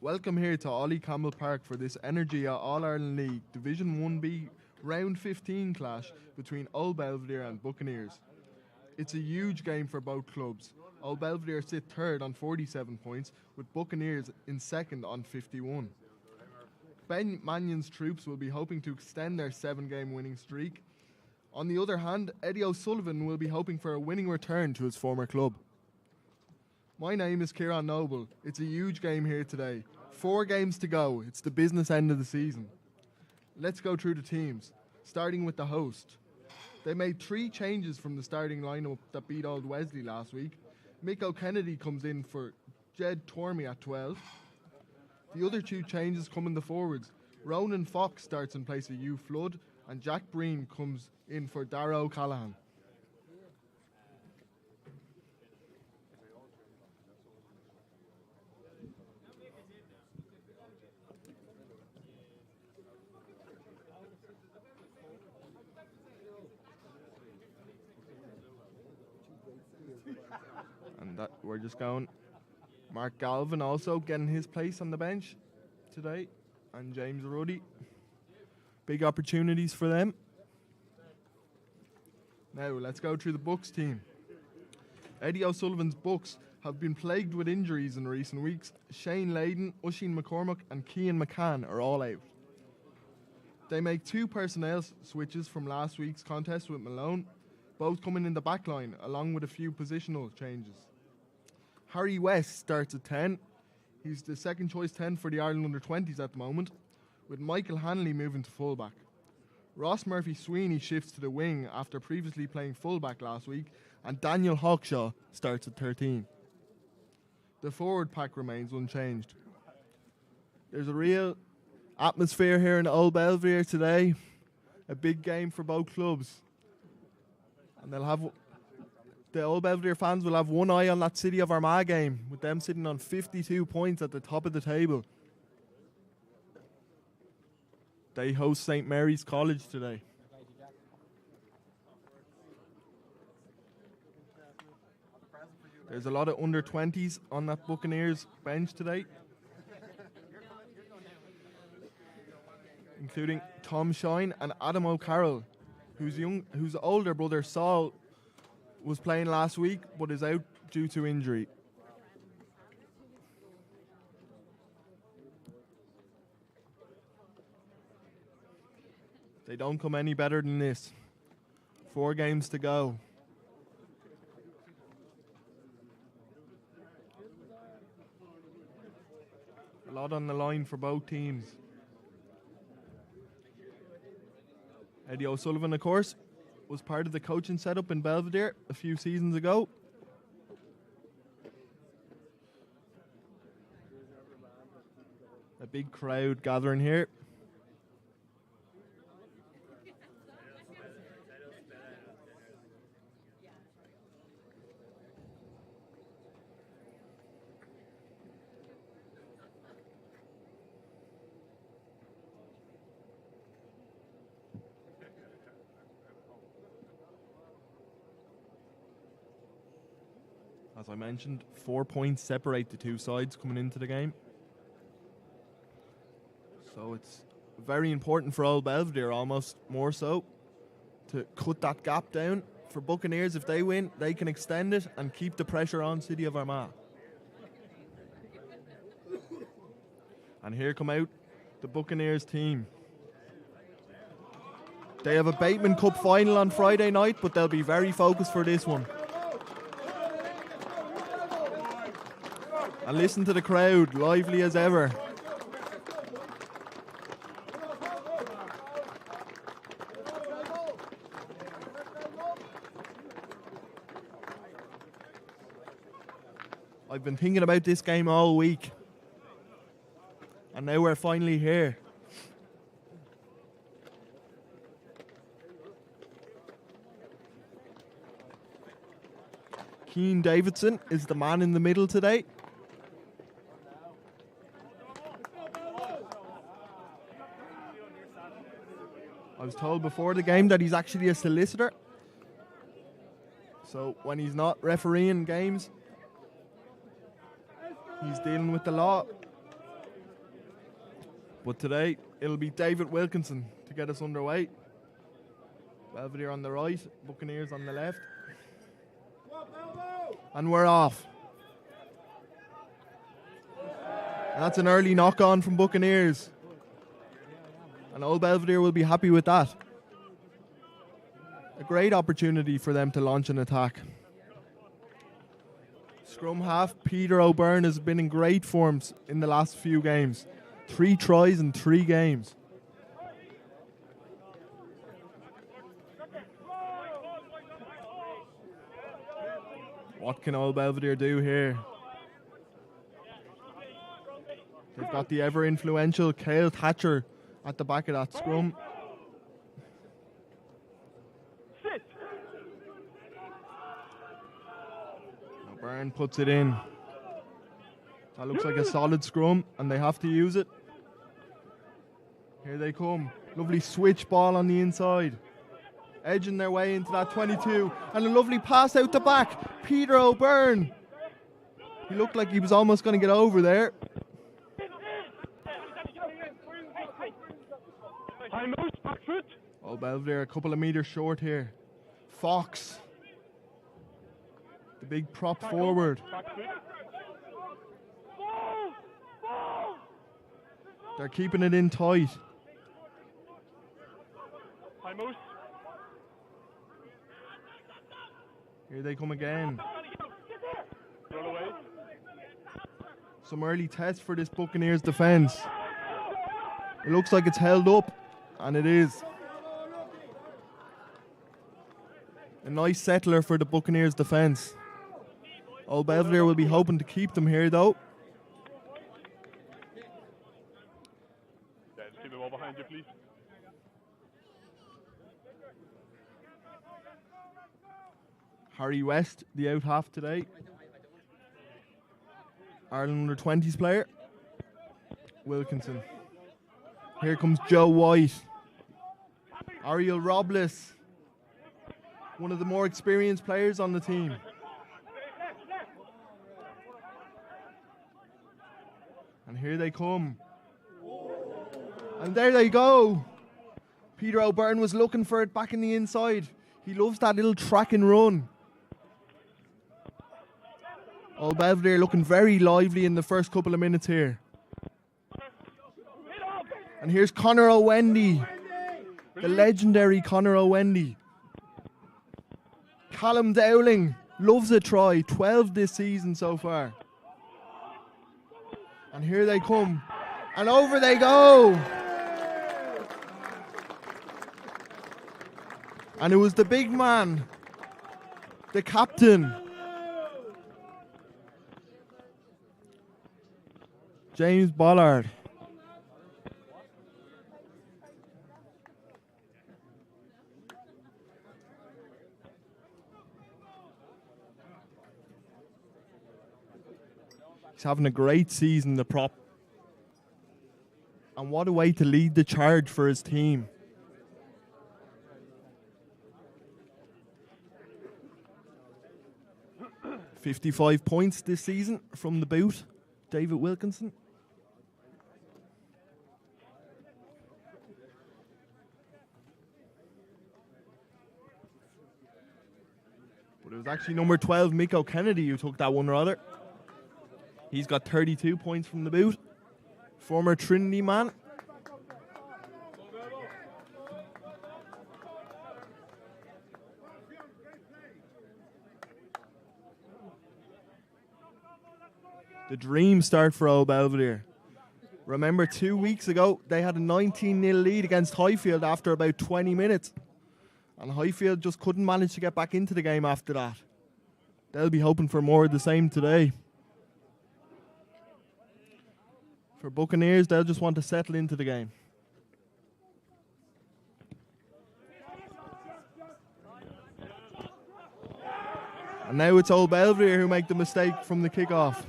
Welcome here to Ollie Campbell Park for this Energia All-Ireland League Division 1B Round 15 clash between Old Belvedere and Buccaneers. It's a huge game for both clubs. Old Belvedere sit third on 47 points, with Buccaneers in second on 51. Ben Mannion's troops will be hoping to extend their 7-game winning streak. On the other hand, Eddie O'Sullivan will be hoping for a winning return to his former club. My name is Kieran Noble. It's a huge game here today. 4 games to go. It's the business end of the season. Let's go through the teams, starting with the host. They made 3 changes from the starting lineup that beat Old Wesley last week. Mick O'Kennedy comes in for Jed Tormey at 12. The other 2 changes come in the forwards. Ronan Fox starts in place of Hugh Flood, and Jack Breen comes in for Darrow Callahan. And that we're just going. Mark Galvin also getting his place on the bench today, and James Ruddy. Big opportunities for them. Now let's go through the Bucks team. Eddie O'Sullivan's Bucks have been plagued with injuries in recent weeks. Shane Layden, Oisin McCormack and Cian McCann are all out. They make 2 personnel switches from last week's contest with Malone, both coming in the back line, along with a few positional changes. Harry West starts at 10. He's the second choice 10 for the Ireland under-20s at the moment, with Michael Hanley moving to fullback. Ross Murphy-Sweeney shifts to the wing after previously playing fullback last week, and Daniel Hawkshaw starts at 13. The forward pack remains unchanged. There's a real atmosphere here in Old Belvedere today. A big game for both clubs. And the Old Belvedere fans will have one eye on that City of Armagh game, with them sitting on 52 points at the top of the table. They host St. Mary's College today. There's a lot of under-20s on that Buccaneers bench today, including Tom Shine and Adam O'Carroll, whose older brother Saul was playing last week but is out due to injury. They don't come any better than this. 4 games to go. A lot on the line for both teams. Eddie O'Sullivan, of course, was part of the coaching setup in Belvedere a few seasons ago. A big crowd gathering here. As I mentioned, 4 points separate the 2 sides coming into the game. So it's very important for Old Belvedere, almost more so, to cut that gap down. For Buccaneers, if they win, they can extend it and keep the pressure on City of Armagh. And here come out the Buccaneers team. They have a Bateman Cup final on Friday night, but they'll be very focused for this one. And listen to the crowd, lively as ever. I've been thinking about this game all week, and now we're finally here. Keane Davidson is the man in the middle today. I was told before the game that he's actually a solicitor. So when he's not refereeing games, he's dealing with the law. But today, it'll be David Wilkinson to get us underway. Belvedere on the right, Buccaneers on the left. And we're off. And that's an early knock-on from Buccaneers. And Old Belvedere will be happy with that. A great opportunity for them to launch an attack. Scrum half, Peter O'Byrne has been in great forms in the last few games. 3 tries in 3 games. What can Old Belvedere do here? They've got the ever-influential Cale Thatcher at the back of that scrum. O'Byrne puts it in. That looks like a solid scrum, and they have to use it. Here they come. Lovely switch ball on the inside. Edging their way into that 22. And a lovely pass out the back. Peter O'Byrne. He looked like he was almost going to get over there. Oh, Belvedere a couple of meters short here. Fox. The big prop forward. They're keeping it in tight. Here they come again. Some early tests for this Buccaneers defence. It looks like it's held up, and it is. A nice settler for the Buccaneers defence. Old Belvedere will be hoping to keep them here, though. Keep the ball behind you, please. Harry West, the out half today. Ireland under-20s player. Wilkinson. Here comes Joe White. Ariel Robles. One of the more experienced players on the team. And here they come. And there they go. Peter O'Byrne was looking for it back in the inside. He loves that little track and run. Old Belvedere looking very lively in the first couple of minutes here. And here's Conor O'Wendy. The legendary Conor O'Wendy. Callum Dowling loves a try. 12 this season so far. And here they come. And over they go. And it was the big man, the captain, James Bollard. He's having a great season, the prop. And what a way to lead the charge for his team. .55 points this season from the boot, David Wilkinson. But it was actually number 12, Miko Kennedy, who took that one rather. He's got 32 points from the boot. Former Trinity man. The dream start for Old Belvedere. Remember 2 weeks ago, they had a 19-0 lead against Highfield after about 20 minutes. And Highfield just couldn't manage to get back into the game after that. They'll be hoping for more of the same today. For Buccaneers, they'll just want to settle into the game. And now it's Old Belvedere who make the mistake from the kickoff.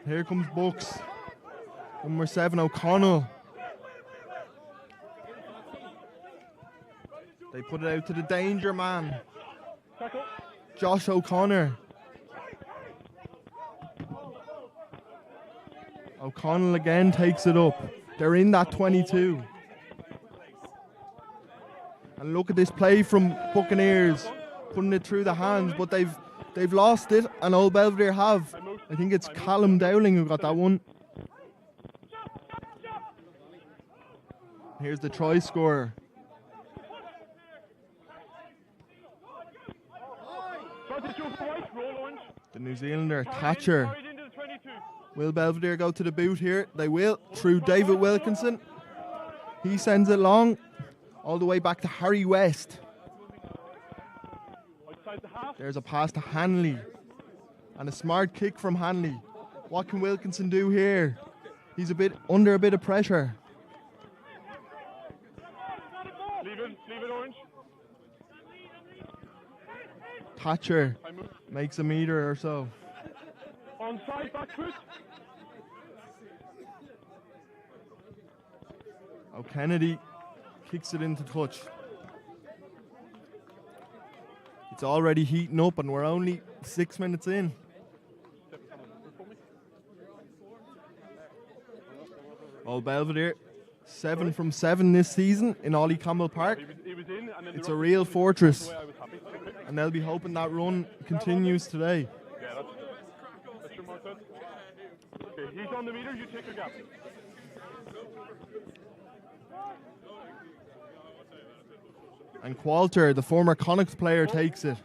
Here comes Bucks. Number 7, O'Connell. They put it out to the danger man, Josh O'Connor. O'Connell again takes it up. They're in that 22. And look at this play from Buccaneers, putting it through the hands, but they've lost it, and Old Belvedere have. I think it's Callum Dowling who got that one. Here's the try scorer. The New Zealander, Thatcher. Will Belvedere go to the boot here? They will, through David Wilkinson. He sends it long, all the way back to Harry West. There's a pass to Hanley. And a smart kick from Hanley. What can Wilkinson do here? He's under a bit of pressure. Leave it, Orange. Thatcher makes a metre or so. Onside, back foot. O'Kennedy kicks it into touch. It's already heating up and we're only 6 minutes in. Old Belvedere, 7 from 7 this season in Ollie Campbell Park. It's a real fortress. And they'll be hoping that run continues today. Yeah, that's your mark. Okay, he's on the meter, you take your gap. And Qualter, the former Connacht player, takes it.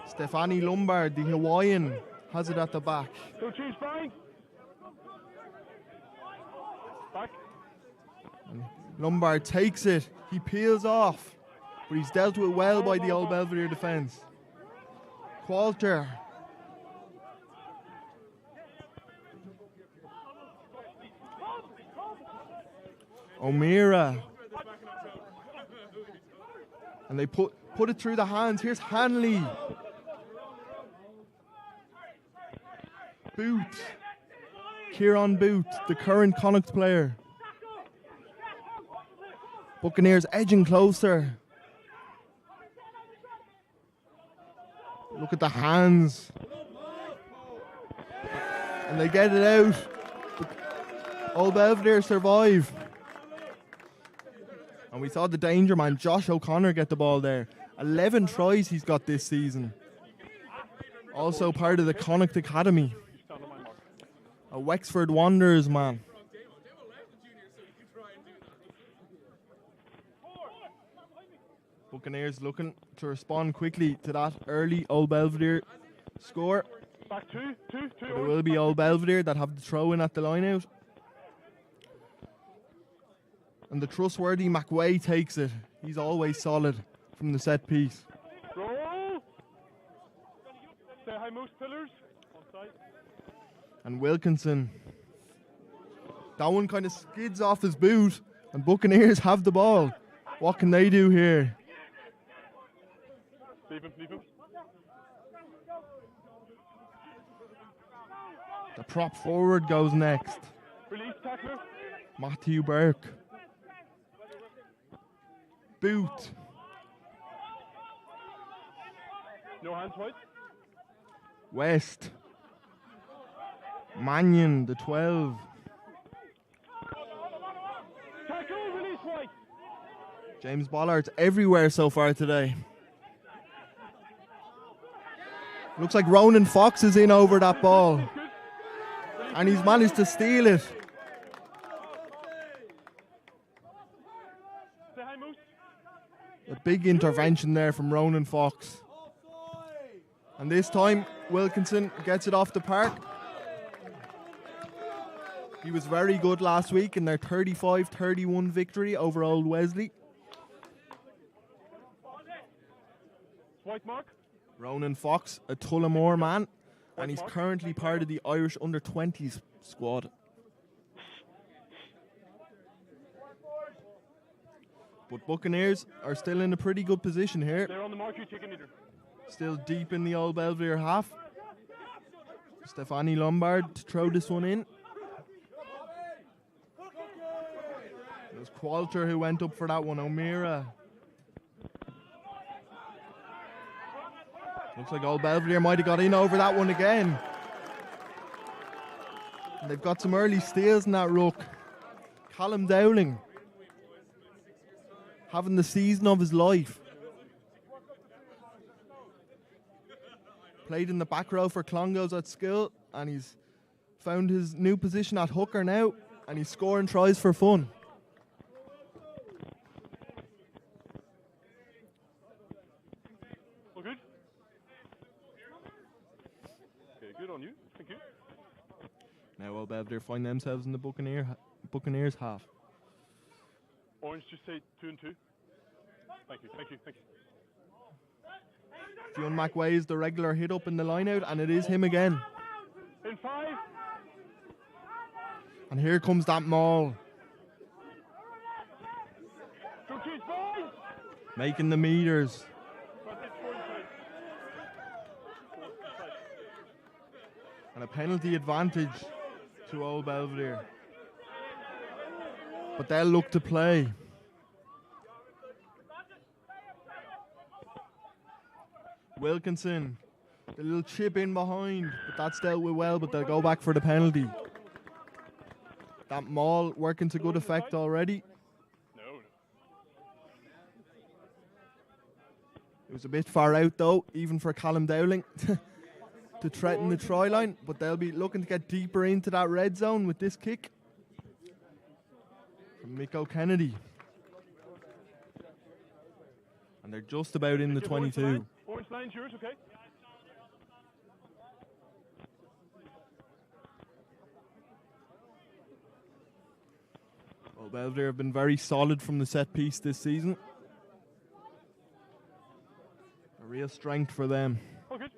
Stefani Lombard, the Hawaiian, has it at the back. So choose fine. Back. And Lombard takes it. He peels off. But he's dealt with well by the Old Belvedere defence. Qualter. O'Meara. And they put it through the hands. Here's Hanley. Boot. Kieran Boot, the current Connacht player. Buccaneers edging closer. Look at the hands. And they get it out. Old Belvedere survive. And we saw the danger man, Josh O'Connor, get the ball there. 11 tries he's got this season. Also part of the Connacht Academy. A Wexford Wanderers man. Buccaneers looking to respond quickly to that early Old Belvedere score. Back two. But it will be Old Belvedere that have the throw in at the line out. And the trustworthy McWay takes it. He's always solid from the set piece. Roll. Stay high, most pillars. Onside. And Wilkinson. That one kind of skids off his boot. And Buccaneers have the ball. What can they do here? Leave him. The prop forward goes next. Release tackler. Matthew Burke. Boot. No hands wide. West. Mannion, the 12. Tackle, release wide. James Bollard's everywhere so far today. Looks like Ronan Fox is in over that ball. And he's managed to steal it. Stay high, Moose. A big intervention there from Ronan Fox. And this time, Wilkinson gets it off the park. He was very good last week in their 35-31 victory over Old Wesley. White mark. Ronan Fox, a Tullamore man, and he's currently part of the Irish under-20s squad. But Buccaneers are still in a pretty good position here. They're on the mark, you take a meter. Still deep in the Old Belvedere half. Stefani Lombard to throw this one in. It was Qualter who went up for that one. O'Meara. Looks like Old Belvedere might have got in over that one again. And they've got some early steals in that ruck. Callum Dowling having the season of his life. Played in the back row for Clongowes at school, and he's found his new position at hooker now, and he's scoring tries for fun. All good? Okay, good on you. Thank you. Now Old Belvedere find themselves in the Buccaneers half. Orange, just say 2 and 2. Thank you, thank you, thank you. Fionn McWay is the regular hit up in the line out, and it is him again. In 5. And here comes that maul. Cookies, boys! Making the meters. And a penalty advantage to Old Belvedere. But they'll look to play. Wilkinson, the little chip in behind, but that's dealt with well, but they'll go back for the penalty. That maul working to good effect already. No. It was a bit far out though, even for Callum Dowling to threaten the try line, but they'll be looking to get deeper into that red zone with this kick from Mick Kennedy. And they're just about in the 22. Orange line's yours, okay? Old Belvedere have been very solid from the set piece this season. A real strength for them. All good.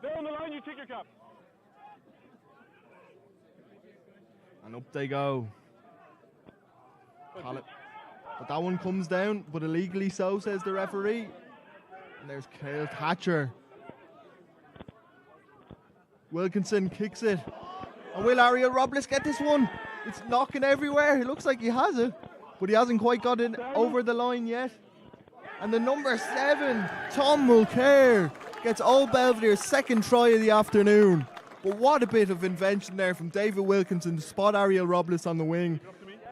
There on the line, you take your cap. And up they go. But that one comes down, but illegally so, says the referee. And there's Cale Thatcher. Wilkinson kicks it. And will Ariel Robles get this one? It's knocking everywhere. It looks like he has it, but he hasn't quite got it over the line yet. And the number 7, Tom Mulcair, gets Old Belvedere's second try of the afternoon. But what a bit of invention there from David Wilkinson to spot Ariel Robles on the wing.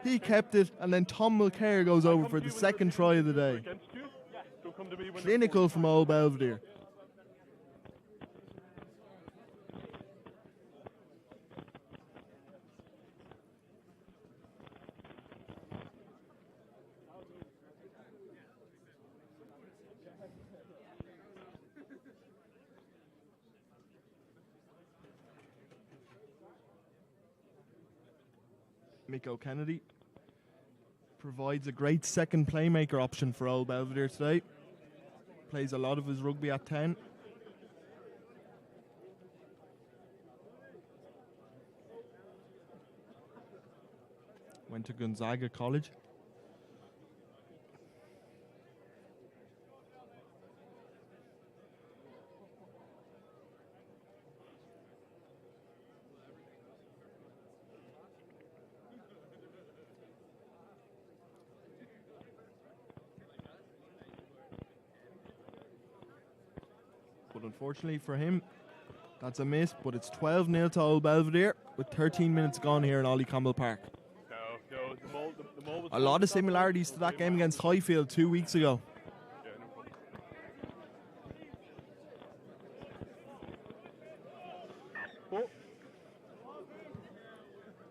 He kept it, and then Tom Mulcair goes over for the second try of the day. Clinical from Old Belvedere. Mick Kennedy provides a great second playmaker option for Old Belvedere today. Plays a lot of his rugby at 10. Went to Gonzaga College. But unfortunately for him, that's a miss. But it's 12-0 to Old Belvedere with 13 minutes gone here in Ollie Campbell Park. No, the maul was A lot of similarities to that game against Highfield 2 weeks ago. Yeah, no problem.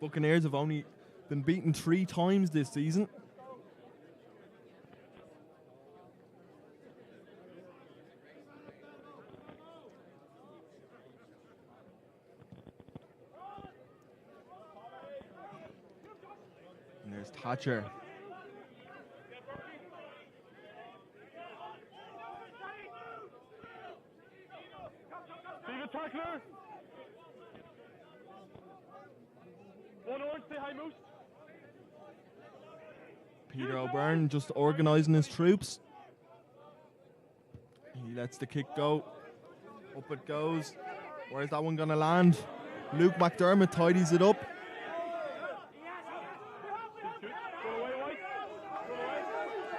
Buccaneers have only been beaten 3 times this season. And there's Thatcher. See the tackler. One orange, say hi, Moose. Peter O'Byrne just organising his troops. He lets the kick go. Up it goes. Where's that one going to land? Luke McDermott tidies it up.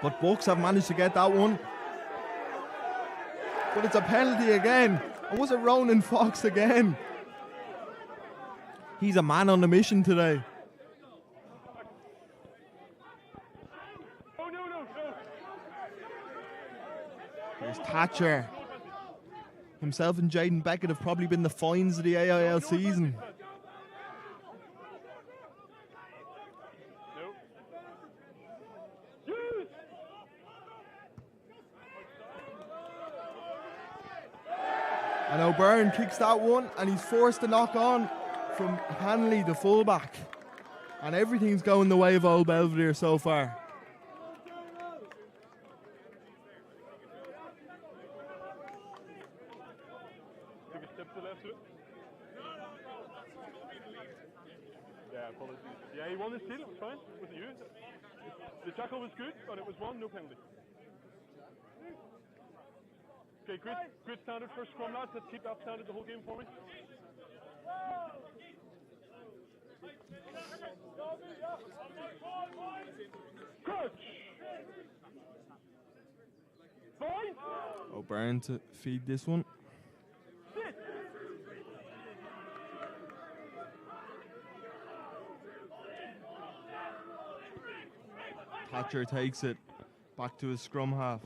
But Bucks have managed to get that one. But it's a penalty again. And was it Ronan Fox again? He's a man on a mission today. Oh, no, no, no. Here's Thatcher. Himself and Jaden Beckett have probably been the finds of the AIL season. No. Yes! And O'Byrne kicks that one, and he's forced to knock on from Hanley, the fullback. And everything's going the way of Old Belvedere so far. Take a step to the left. Yeah, apologies. Yeah, he won his steal, it was fine. It wasn't you. The tackle was good, but it was one, no penalty. Okay, great standard for scrum, lads. Let's keep that standard the whole game for me. Coach! Fine! O'Byrne to feed this one. Sit! Thatcher takes it back to his scrum half.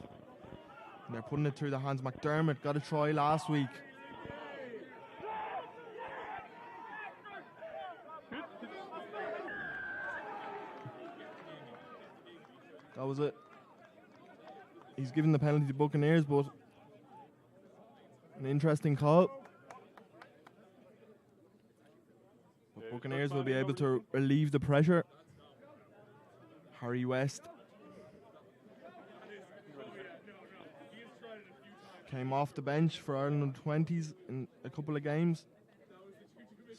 And they're putting it through the hands. McDermott got a try last week. That was it. He's given the penalty to Buccaneers, but an interesting call. But Buccaneers will be able to relieve the pressure. Harry West came off the bench for Ireland 20s in a couple of games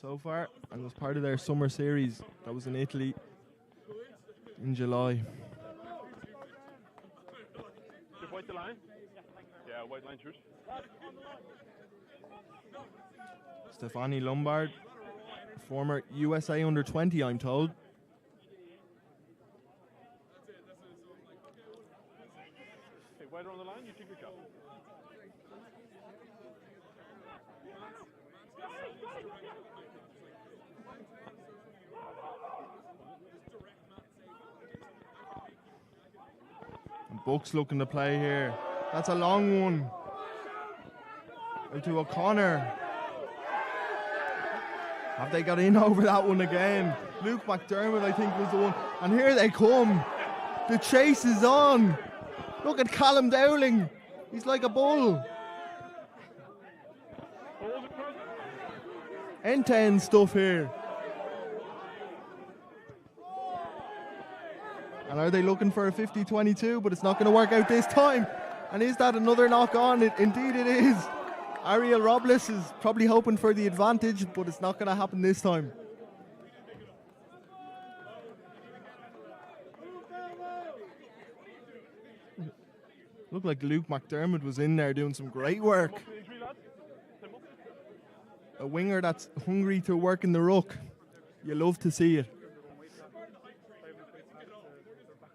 so far, and was part of their summer series that was in Italy in July. White the line? Yeah, white line shoot. Stefani Lombard, former USA under 20, I'm told. Okay, white on the line, you take your shot. And Buck's looking to play here. That's a long one. Out to O'Connor. Have they got in over that one again? Luke McDermott, I think, was the one. And here they come. The chase is on. Look at Callum Dowling. He's like a bull. End-to-end stuff here. And are they looking for a 50-22? But it's not going to work out this time. And is that another knock on? Indeed it is. Ariel Robles is probably hoping for the advantage, but it's not going to happen this time. Looked like Luke McDermott was in there doing some great work. A winger that's hungry to work in the ruck. You love to see it.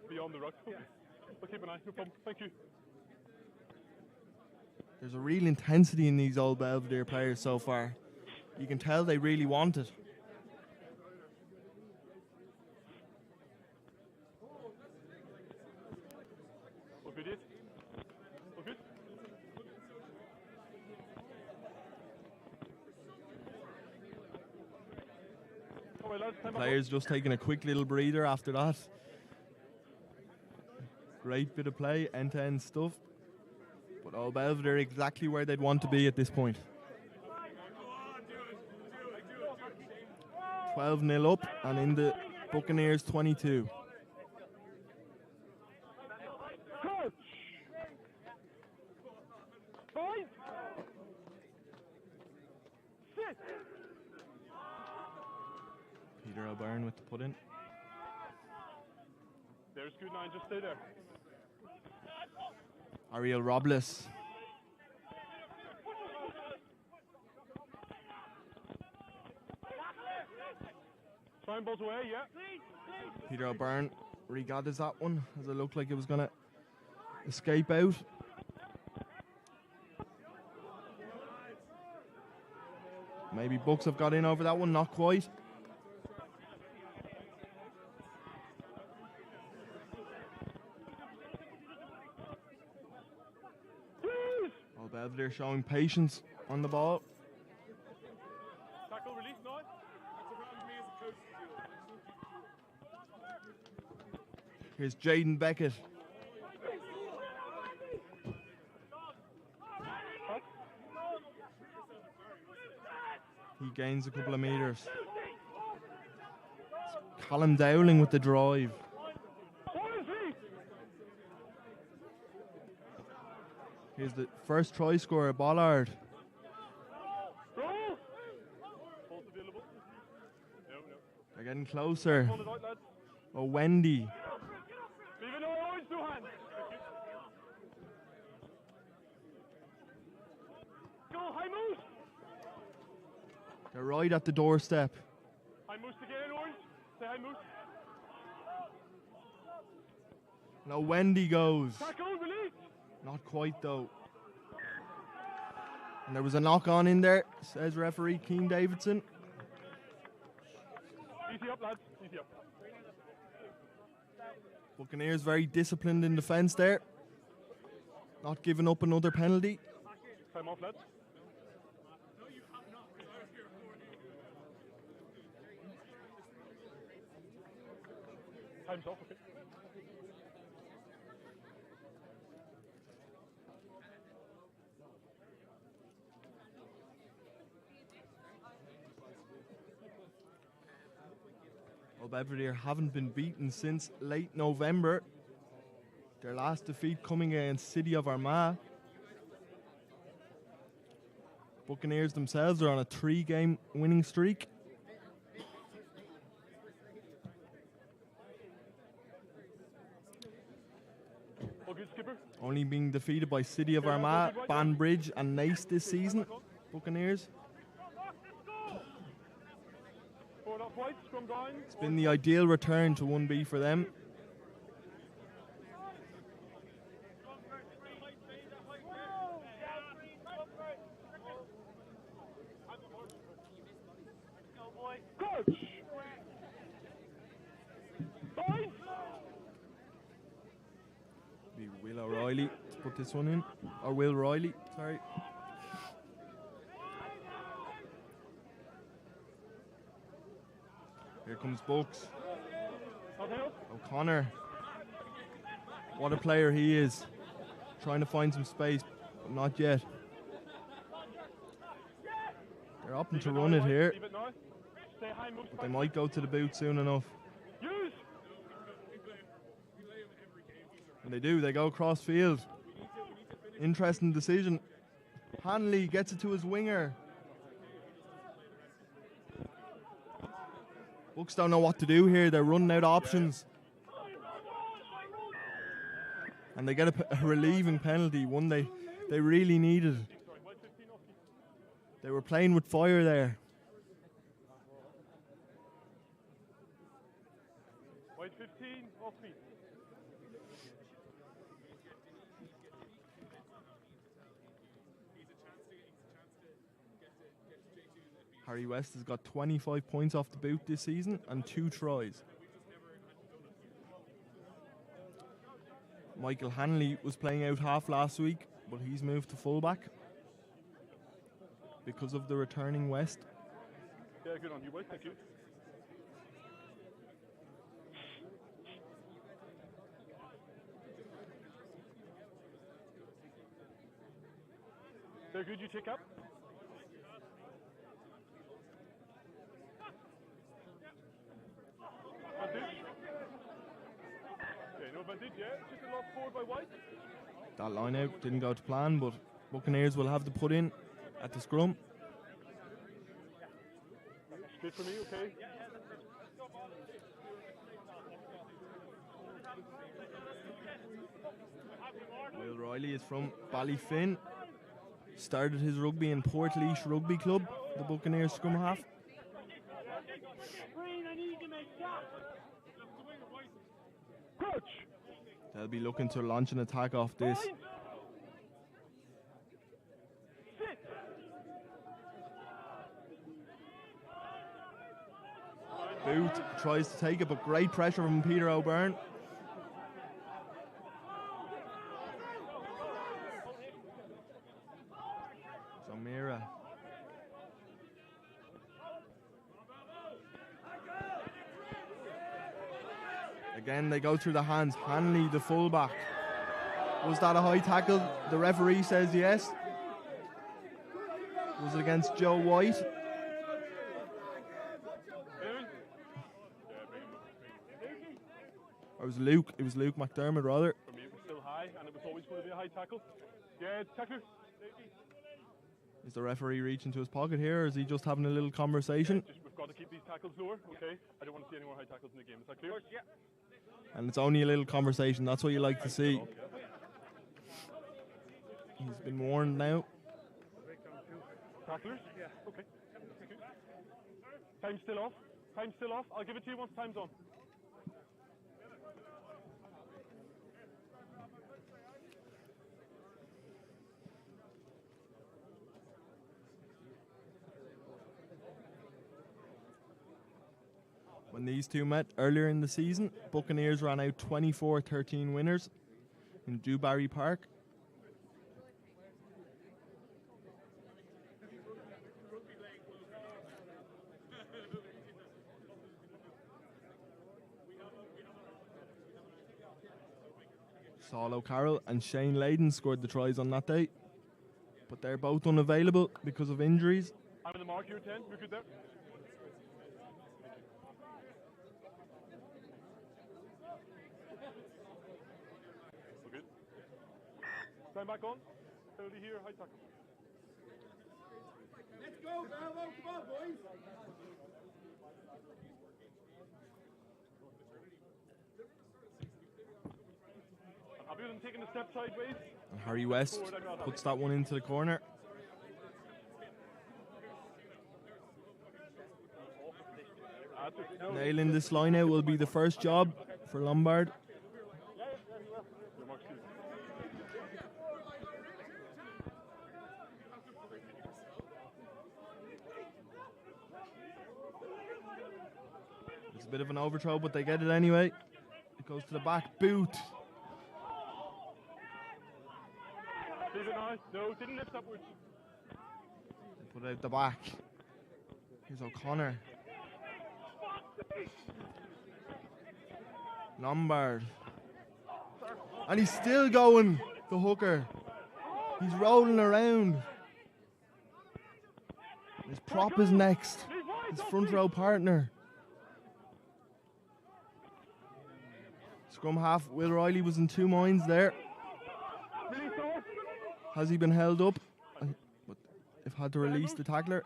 Beyond the ruck. I'll keep an eye, no problem. Thank you. There's a real intensity in these Old Belvedere players so far. You can tell they really want it. The players just taking a quick little breather after that. Great bit of play, end-to-end stuff. But Old Belvedere exactly where they'd want to be at this point. 12-0 up and in the Buccaneers 22. Peter O'Byrne with the put in. There's good 9, just stay there. Ariel Robles. Trying balls away, yeah. Peter O'Byrne regathers that one as it looked like it was going to escape out. Maybe Bucks have got in over that one, not quite. showing patience on the ball. Tackle release now. Here's Jaden Beckett. He gains a couple of meters. Callum Dowling with the drive. Here's the first try scorer, Bollard. They're getting closer. Oh, Wendy. They're right at the doorstep. Now Wendy goes. Not quite though. And there was a knock on in there, says referee Keane Davidson. Easy up, lads. Easy up. Buccaneers very disciplined in defence there. Not giving up another penalty. Time off, lads. Time's off, okay. Old Belvedere haven't been beaten since late November. Their last defeat coming against City of Armagh. Buccaneers themselves are on a 3-game winning streak. All good, skipper. Only being defeated by City of Armagh, Banbridge and Naas this season. Buccaneers. It's been the ideal return to 1B for them. Be Will O'Reilly to put this one in. Or Will Riley, sorry. Here comes Bucks. O'Connor. What a player he is. Trying to find some space, but not yet. They're opting to run it here. But they might go to the boot soon enough. And they do, they go across field. Interesting decision. Hanley gets it to his winger. Bucks don't know what to do here. They're running out of options. And they get a relieving penalty, one they really needed. They were playing with fire there. White 15, off feet. Harry West has got 25 points off the boot this season and 2 tries. Michael Hanley was playing out half last week, but he's moved to fullback because of the returning West. Yeah, good on you, boys. Thank you. Very good, you take up. That line out didn't go to plan, but Buccaneers will have to put in at the scrum. Good for me, okay. Will Riley is from Ballyfin. Started his rugby in Portlaoise Rugby Club, the Buccaneers scrum half. They'll be looking to launch an attack off this. Boot tries to take it, but great pressure from Peter O'Byrne. Mira. Again, they go through the hands. Hanley, the fullback. Was that a high tackle? The referee says yes. Was it against Joe White? Or was Luke? It was Luke McDermott, rather. For me, it was still high, and it was always going to be a high tackle. Yeah, tackler. Is the referee reaching to his pocket here, or is he just having a little conversation? We've got to keep these tackles lower, okay? I don't want to see any more high tackles in the game. Is that clear? Yeah. And it's only a little conversation. That's what you like to see. He's been warned now. Tacklers? Yeah. Okay. Time's still off. Time's still off. I'll give it to you once time's on. When these two met earlier in the season, Buccaneers ran out 24-13 winners in Dewberry Park. Saul O'Carroll and Shane Layden scored the tries on that day, but they're both unavailable because of injuries. I'm in the mark here, 10. We're good there. We're good. Time back on. Penalty here, high tackle. Let's go, Belvo. Come on, boys. I'm happy with him taking a step sideways. And Harry West puts that one into the corner. Nailing this line out will be the first job for Lombard. It's a bit of an overthrow, but they get it anyway. It goes to the back boot. Leave it now. No, didn't lift upwards. They put it out the back. Here's O'Connor. Lombard. And he's still going, the hooker. He's rolling around. His prop is next. His front row partner. Scrum half, Will Riley was in two minds there. Has he been held up? But they've had to release the tackler.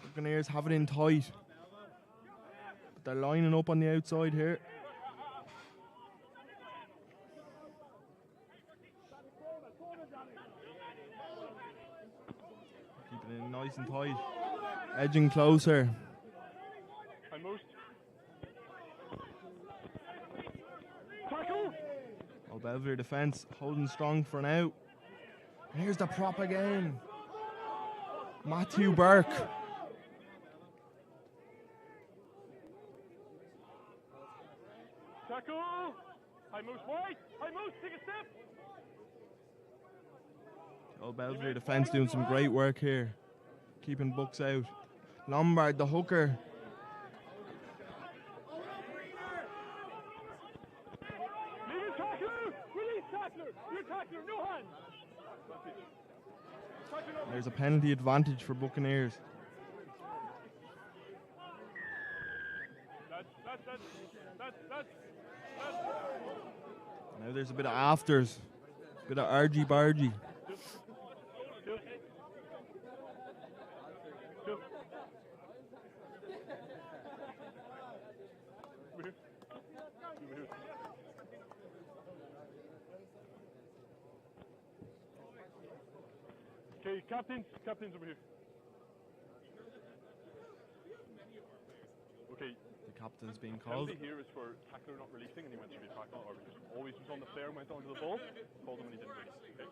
Buccaneers have it in tight. But they're lining up on the outside here. Keeping it nice and tight. Edging closer. Old Belvedere defence holding strong for now. And here's the prop again. Matthew Burke. Tackle! High moose wide! High moose, take a step! Old Belvedere defence doing some great work here. Keeping Bucks out. Lombard, the hooker. Leave it, tackler! Release tackler! You're tackler, no hand! There's a penalty advantage for Buccaneers. Now there's a bit of afters, a bit of argy-bargy. Okay, captains over here. Okay. The captain's being called. Penalty here is for tackler not releasing, and he went through the tackle, or just always was on the flare and went onto the ball. Called him and he didn't release. Okay.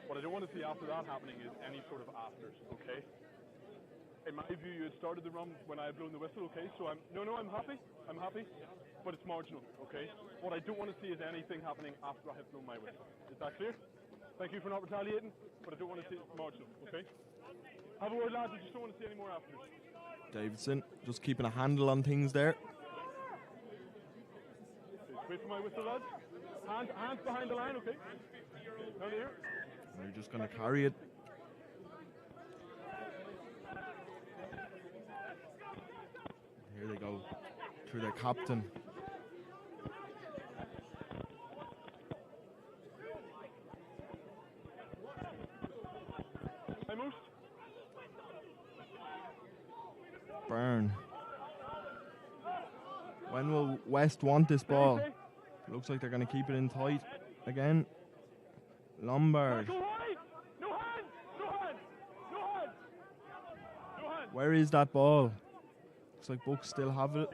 What I don't want to see after that happening is any sort of afters. Okay. In my view, you had started the run when I had blown the whistle. Okay. So I'm happy. I'm happy, but it's marginal. Okay. What I don't want to see is anything happening after I have blown my whistle. Is that clear? Thank you for not retaliating, but I don't want to see marginal, okay? Have a word, lads. I just don't want to see any more afters. Davidson just keeping a handle on things there. Okay, wait for my whistle, lads. Hands behind the line, okay? Down here. They're just going to carry it. Here they go through their captain. Burn. When will West want this ball? Looks like they're going to keep it in tight again. Lombard. Where is that ball? Looks like Bucks still have it.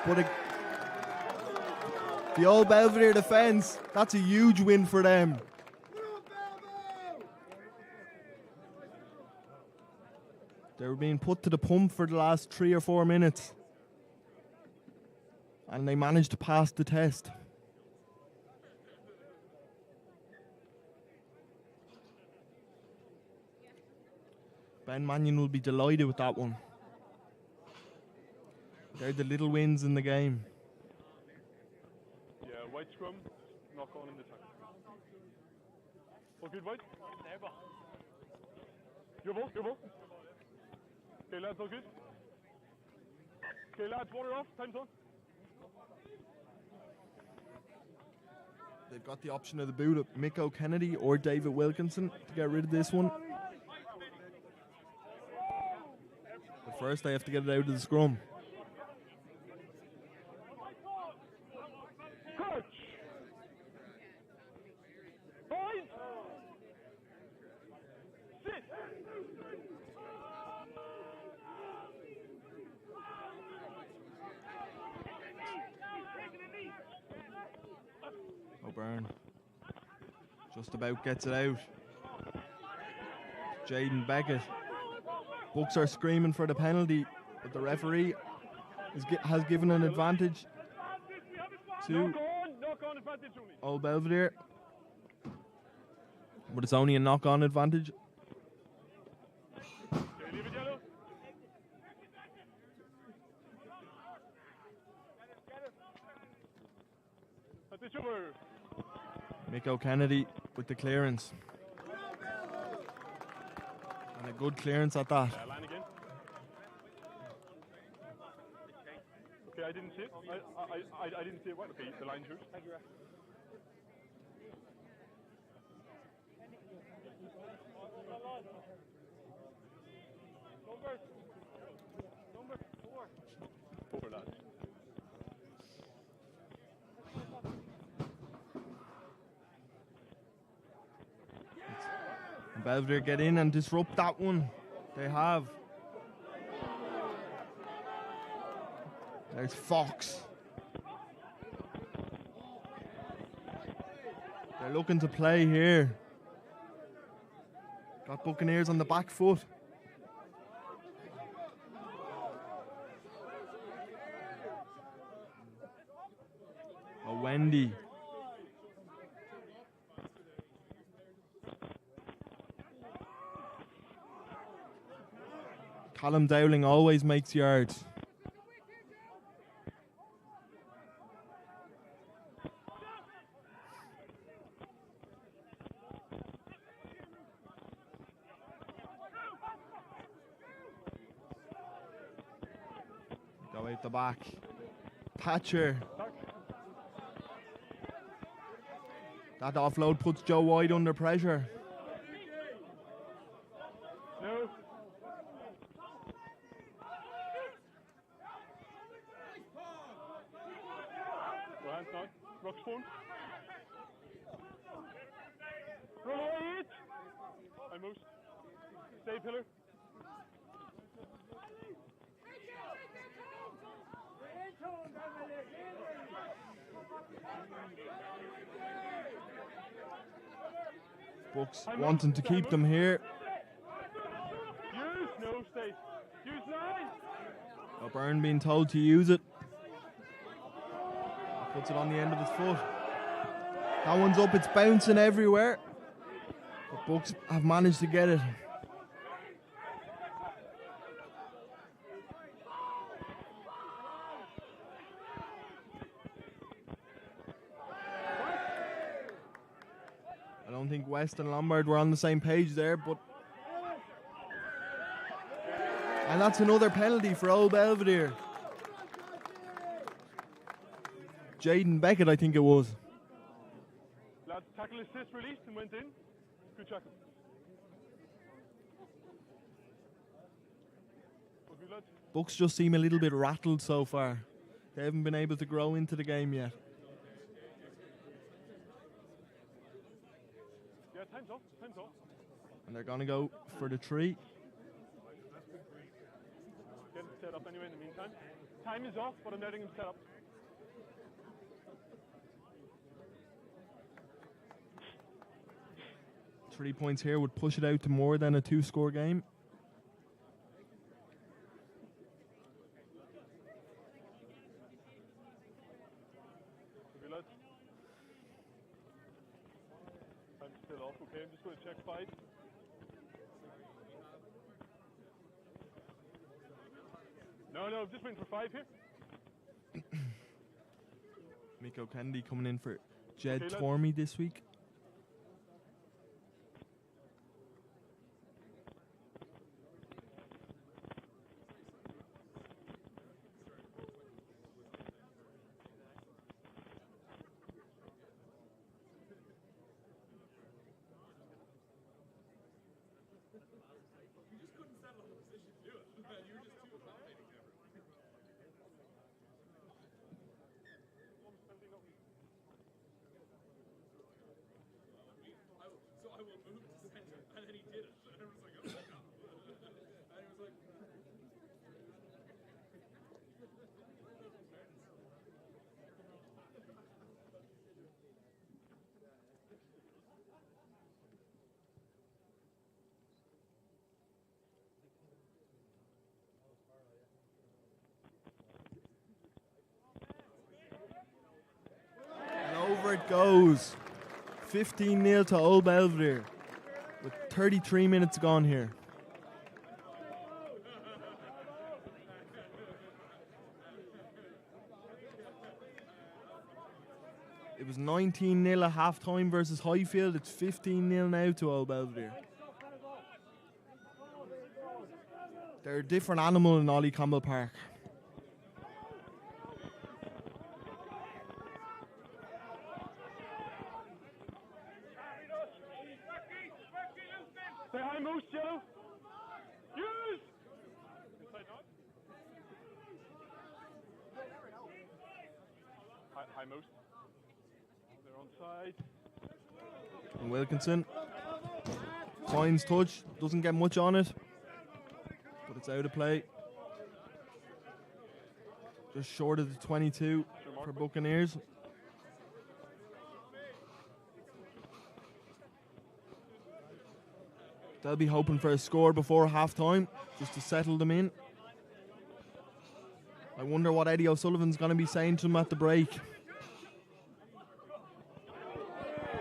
But the Old Belvedere defence, that's a huge win for them. They were being put to the pump for the last 3 or 4 minutes. And they managed to pass the test. Ben Mannion will be delighted with that one. They're the little wins in the game. Yeah, white scrum, knock on in the time. All good, white? Your ball, your ball. Okay, lads, all good? Okay, lads, water off, time's on. They've got the option of the boot of Mick O'Kennedy or David Wilkinson to get rid of this one. But first they have to get it out of the scrum. O'Byrne just about gets it out. Jaden Beckett. Bucks are screaming for the penalty, but the referee has given an advantage to Old Belvedere. But it's only a knock-on advantage. Mick O'Kennedy with the clearance. And a good clearance at that. Line again. Okay, I didn't see it. I didn't see it. What? Okay, the line's yours. Thank you, ref. Number 4. 4, lads. Belvedere get in and disrupt that one. They have. There's Fox. They're looking to play here. Got Buccaneers on the back foot. Oh, Wendy. Callum Dowling always makes yards. Go out the back. Thatcher. That offload puts Joe White under pressure. No. Go hands now. Rock's phone. Roll away it. I most. Stay pillar. Bucks wanting to keep them here. Use no stay. Use 9. O'Byrne being told to use it. Puts it on the end of his foot. That one's up, it's bouncing everywhere. But Bucks have managed to get it. I don't think West and Lombard were on the same page there, but... And that's another penalty for Old Belvedere. Jaden Beckett, I think it was. Lads, tackle assist released and went in. Good tackle. Good, lads. Bucks just seem a little bit rattled so far. They haven't been able to grow into the game yet. Yeah, time's off. Time's off. And they're going to go for the 3. Get it set up anyway in the meantime. Time is off, but I'm letting him set up. Three points here would push it out to more than a 2-score game. Good, lads. Time's still off. Okay, I'm just going to check 5. No, I'm just waiting for 5 here. Miko Kennedy coming in for Jed Okay, Tormey this week. Over it goes. 15-0 to Old Belvedere with 33 minutes gone here. It was 19-0 at half-time versus Highfield. It's 15-0 now to Old Belvedere. They're a different animal in Ollie Campbell Park. Say hi, Moose, Joe. Use! Inside dog. Hi, Moose. They're on side. And Wilkinson finds touch, doesn't get much on it, but it's out of play. Just short of the 22 for Buccaneers. They'll be hoping for a score before half-time, just to settle them in. I wonder what Eddie O'Sullivan's going to be saying to them at the break.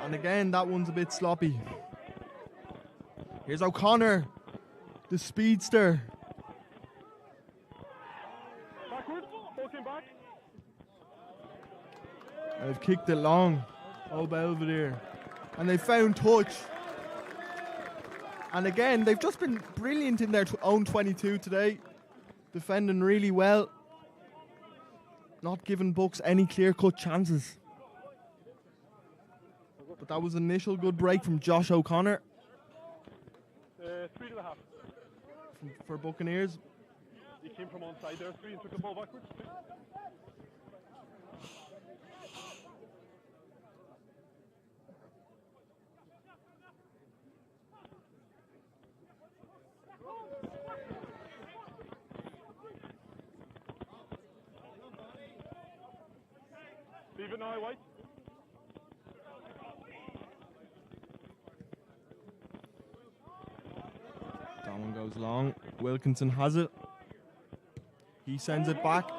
And again, that one's a bit sloppy. Here's O'Connor, the speedster. Backward, ball came back. And they've kicked it long. Old Belvedere. And they found touch. And again, they've just been brilliant in their own 22 today. Defending really well. Not giving Bucks any clear-cut chances. But that was an initial good break from Josh O'Connor. 3.5. For Buccaneers. He came from onside there, 3, and took the ball backwards. Leave it now, White. That one goes long. Wilkinson has it. He sends it back. Onside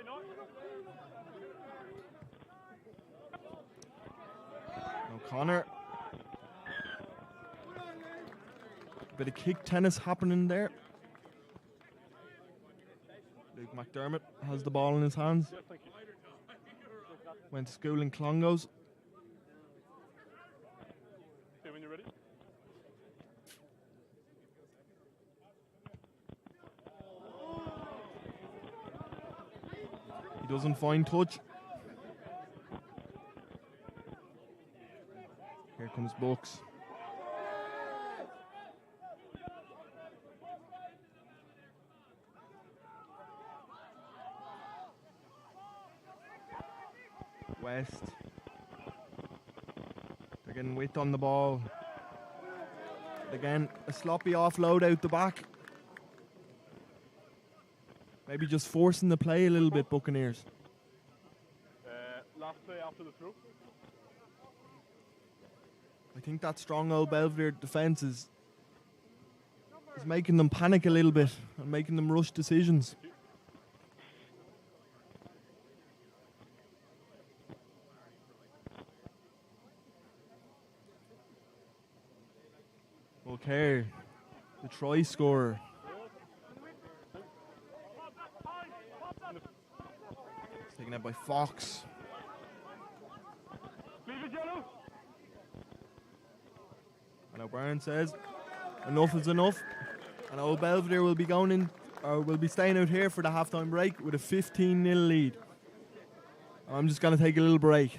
now. Connor. Bit of kick tennis happening there. Luke McDermott has the ball in his hands. Went to school in Clongowes. Okay, when you're ready. He doesn't find touch. Here comes Bucks. West. They're getting width on the ball. Again, a sloppy offload out the back. Maybe just forcing the play a little bit, Buccaneers. Last play after the throw. I think that strong Old Belvedere defence is making them panic a little bit and making them rush decisions. Okay, the try scorer. It's taken out by Fox. Leave it yellow. And O'Brien says enough is enough. And Old Belvedere will be going in, or will be staying out here for the halftime break with a 15-0 lead. I'm just going to take a little break.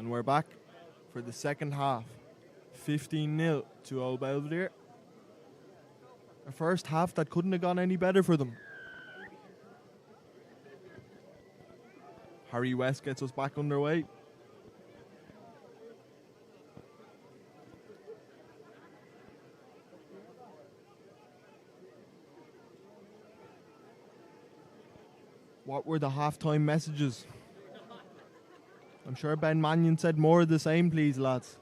And we're back for the second half. 15-0 to Old Belvedere. A first half that couldn't have gone any better for them. Harry West gets us back underway. What were the halftime messages? I'm sure Ben Mannion said more of the same, please, lads.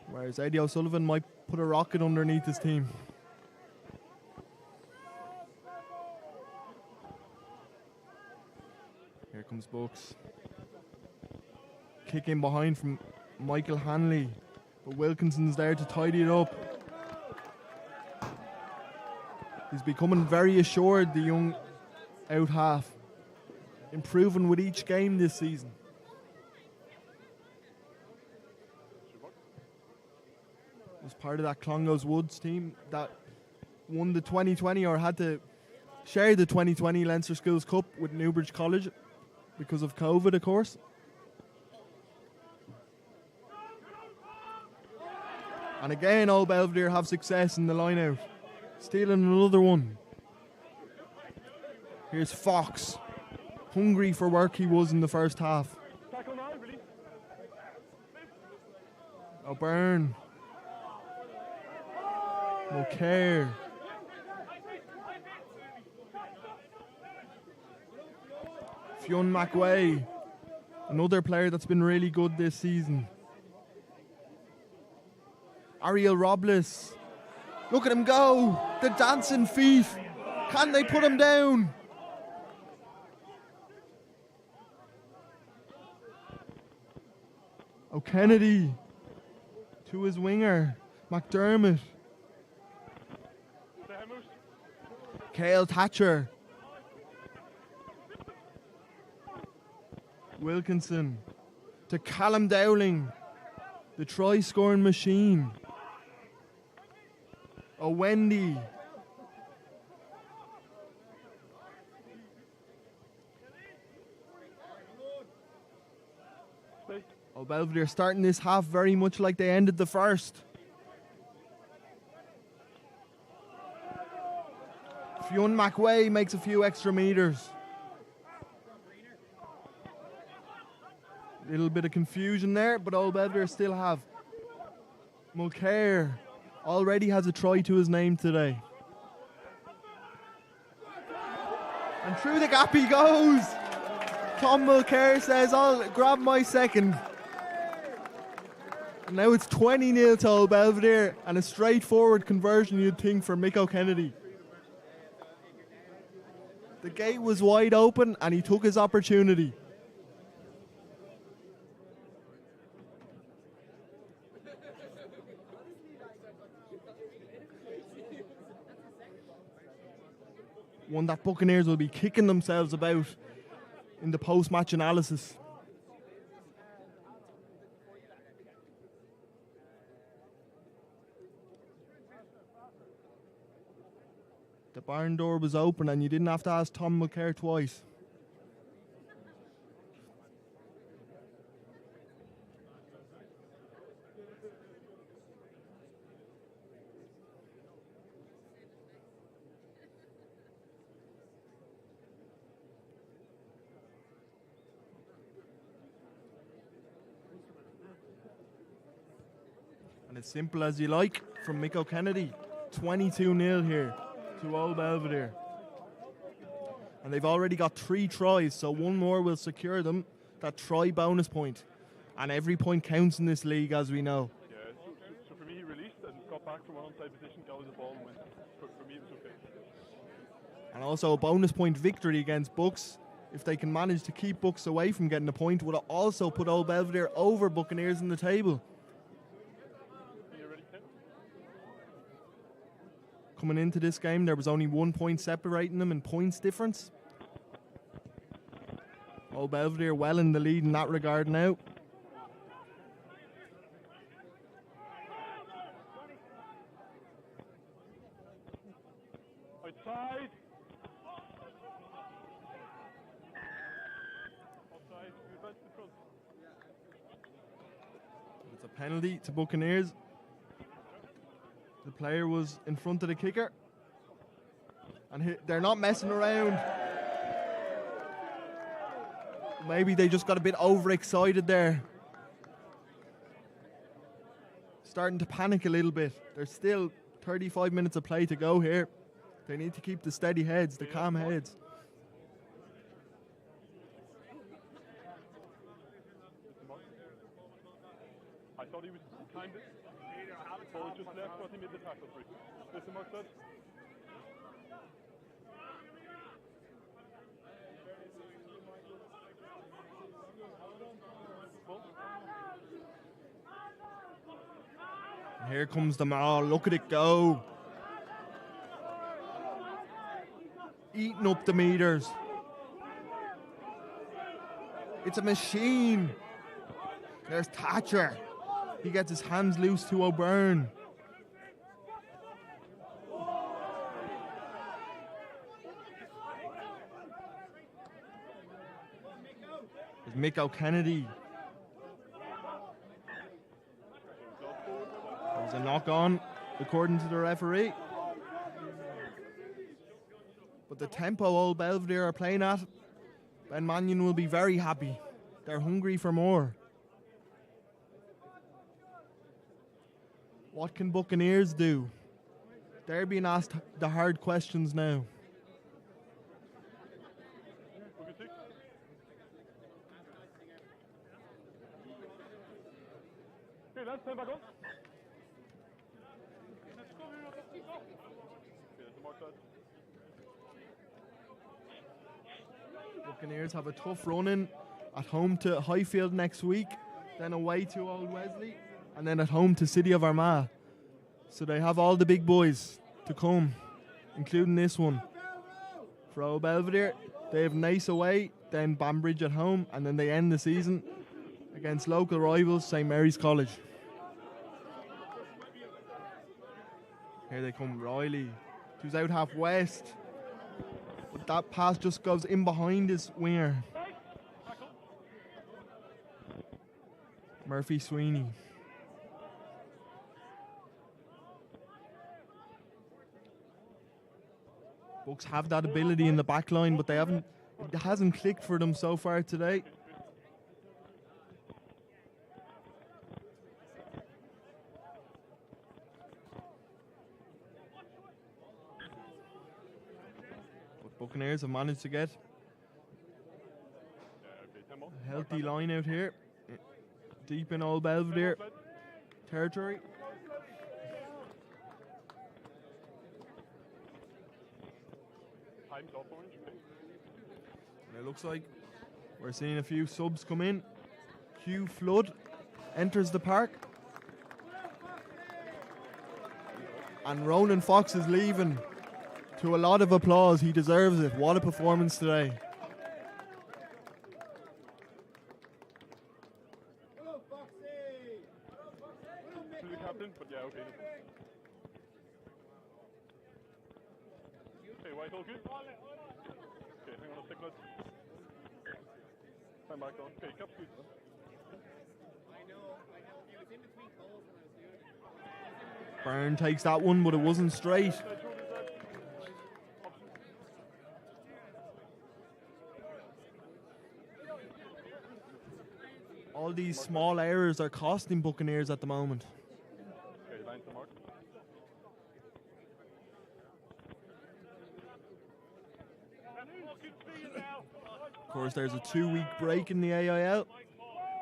Whereas Eddie O'Sullivan might put a rocket underneath his team. Here comes Bucks. Kick in behind from Michael Hanley. But Wilkinson's there to tidy it up. He's becoming very assured, the young out half. Improving with each game this season. Was part of that Clongowes Woods team that won the 2020 or had to share the 2020 Leinster Schools Cup with Newbridge College because of COVID, of course. And again, Old Belvedere have success in the line out. Stealing another one. Here's Fox. Hungry for work he was in the first half. O'Byrne. Mulcair. Fionn McWay. Another player that's been really good this season. Ariel Robles. Look at him go. The dancing feet. Can they put him down? O'Kennedy to his winger, McDermott. Cale Thatcher. Wilkinson to Callum Dowling, the try-scoring machine. Wendy. Old Belvedere starting this half very much like they ended the first. Fionn McWay makes a few extra meters. Little bit of confusion there, but Old Belvedere still have. Mulcair already has a try to his name today. And through the gap he goes. Tom Mulcair says, I'll grab my second. And now it's 20-0 to Old Belvedere and a straightforward conversion, you'd think, for Mick O'Kennedy. The gate was wide open and he took his opportunity. One that Buccaneers will be kicking themselves about in the post-match analysis. The barn door was open and you didn't have to ask Tom Mulcair twice. And as simple as you like from Mick O'Kennedy. 22-0 here to Old Belvedere. And they've already got 3 tries, so one more will secure them that try bonus point. And every point counts in this league, as we know. Yeah, so for me, he released and got back from one onside position, got with the ball and went. For me, it was okay. And also a bonus point victory against Bucks. If they can manage to keep Bucks away from getting a point, would also put Old Belvedere over Buccaneers in the table. Coming into this game, there was only 1 point separating them in points difference. Old Belvedere well in the lead in that regard now. Outside. Offside. Good back to the front. Penalty to Buccaneers. The player was in front of the kicker. And they're not messing around. Maybe they just got a bit overexcited there. Starting to panic a little bit. There's still 35 minutes of play to go here. They need to keep the steady heads, the calm heads. I thought he was kind of... Ball just left, but he made the tackle free. Listen, Mark said. And here comes the maul. Look at it go. Eating up the meters. It's a machine. There's Thatcher. He gets his hands loose to O'Byrne. There's Mick O'Kennedy. There's a knock on, according to the referee. But the tempo Old Belvedere are playing at, Ben Mannion will be very happy. They're hungry for more. What can Buccaneers do? They're being asked the hard questions now. Okay, let's turn back on. Buccaneers have a tough run in at home to Highfield next week, then away to Old Wesley, and then at home to City of Armagh. So they have all the big boys to come, including this one. For Old Belvedere, they have Naas away, then Banbridge at home, and then they end the season against local rivals St Mary's College. Here they come, Riley, who's out half west. But that pass just goes in behind his winger. Murphy Sweeney. Bucks have that ability in the back line, but it hasn't clicked for them so far today. But Buccaneers have managed to get a healthy line out here, deep in Old Belvedere territory. And it looks like we're seeing a few subs come in. Hugh Flood enters the park. And Ronan Fox is leaving to a lot of applause. He deserves it. What a performance today. To the captain, but yeah, okay. Okay, White, all good? Okay, hang on a second. Time back on. Okay, cap's good. I know. He was in between goals when I was doing it. Byrne takes that one, but it wasn't straight. All these small errors are costing Buccaneers at the moment. Okay, line to mark. Of course, there's a 2-week break in the AIL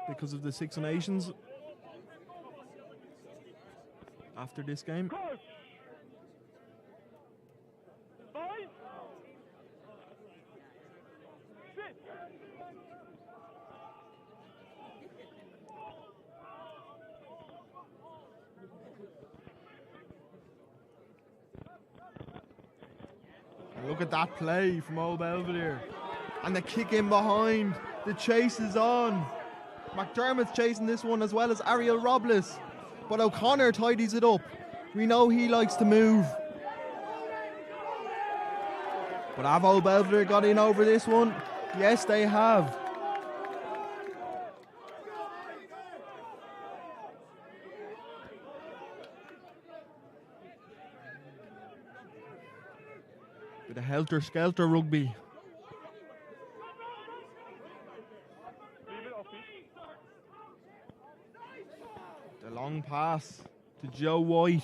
because of the Six Nations after this game. And look at that play from Old Belvedere. And the kick in behind. The chase is on. McDermott's chasing this one as well as Ariel Robles. But O'Connor tidies it up. We know he likes to move. But have Old Belvedere got in over this one? Yes, they have. The helter-skelter rugby. Leave it off feet. The long pass to Joe White.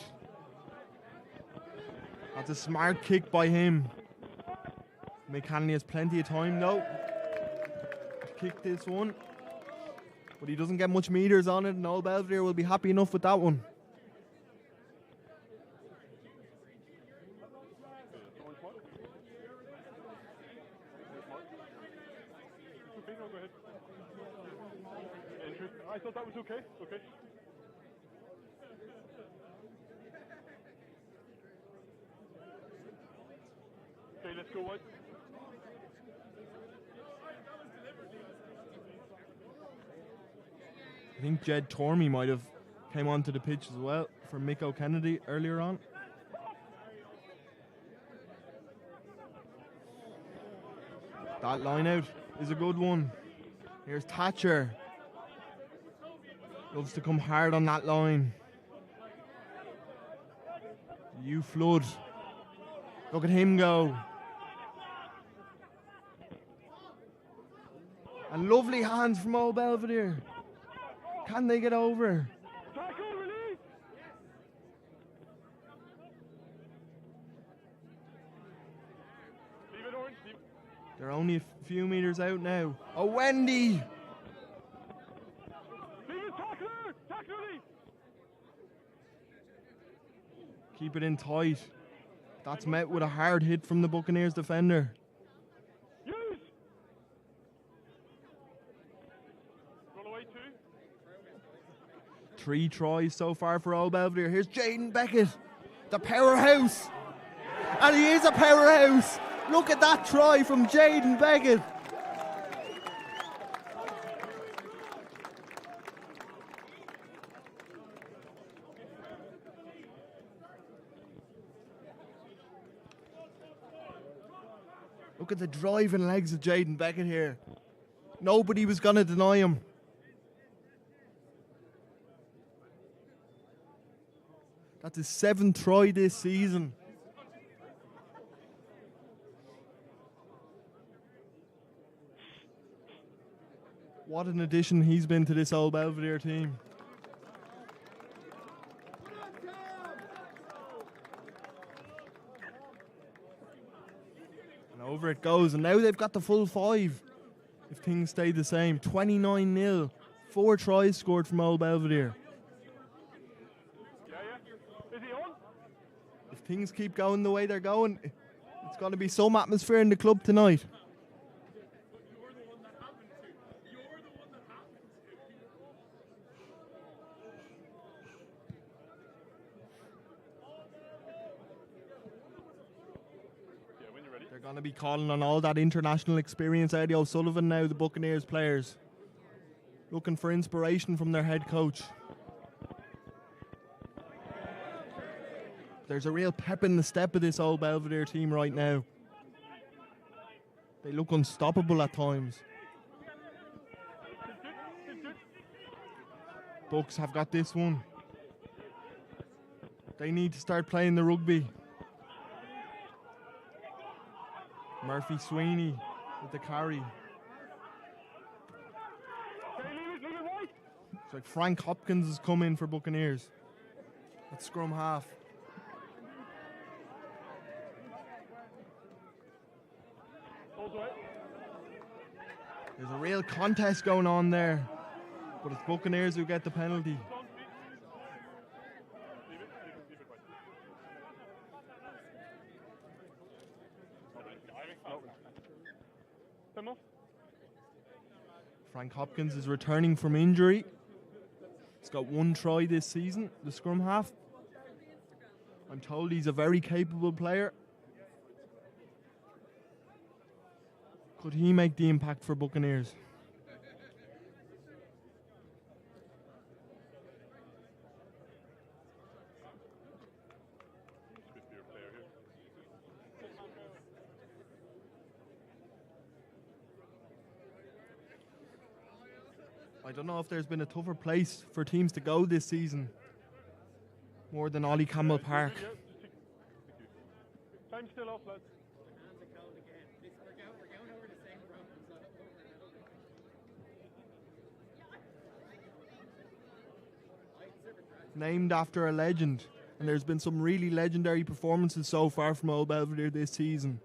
That's a smart kick by him. McCanley has plenty of time though to kick this one. But he doesn't get much meters on it, and Old Belvedere will be happy enough with that one. I thought that was okay. Okay. Okay, let's go wide. I think Jed Tormey might have came onto the pitch as well for Mick O'Kennedy earlier on. That line out is a good one. Here's Thatcher. Loves to come hard on that line. You Flood. Look at him go. And lovely hands from Old Belvedere. Can they get over? Tackle, release! Leave it, Orange. Leave it. They're only a few meters out now. Oh, Wendy! Leave it, tackler! Tackle, release! Keep it in tight. That's met with a hard hit from the Buccaneers defender. Use! Run away, 2. 3 tries so far for Old Belvedere. Here's Jaden Beckett, the powerhouse. And he is a powerhouse. Look at that try from Jaden Beckett. Look at the driving legs of Jaden Beckett here. Nobody was going to deny him. That's his 7th try this season. What an addition he's been to this Old Belvedere team. And over it goes, and now they've got the full 5. If things stay the same, 29-0. 4 tries scored from Old Belvedere. Is he on? If things keep going the way they're going, it's going to be some atmosphere in the club tonight. Yeah, when you're ready. They're going to be calling on all that international experience. Eddie O'Sullivan now, the Buccaneers players, looking for inspiration from their head coach. There's a real pep in the step of this Old Belvedere team right now. They look unstoppable at times. Bucks have got this one. They need to start playing the rugby. Murphy Sweeney with the carry. Okay, leave it right. It's like Frank Hopkins has come in for Buccaneers. At scrum half. Hold away. There's a real contest going on there. But it's Buccaneers who get the penalty. Leave it right. Come on. Frank Hopkins is returning from injury. He's got 1 try this season, the scrum half. I'm told he's a very capable player. Could he make the impact for Buccaneers? I don't know if there's been a tougher place for teams to go this season, more than Ollie Campbell Park. Time still off, lads. named after a legend. And there's been some really legendary performances so far from Old Belvedere this season.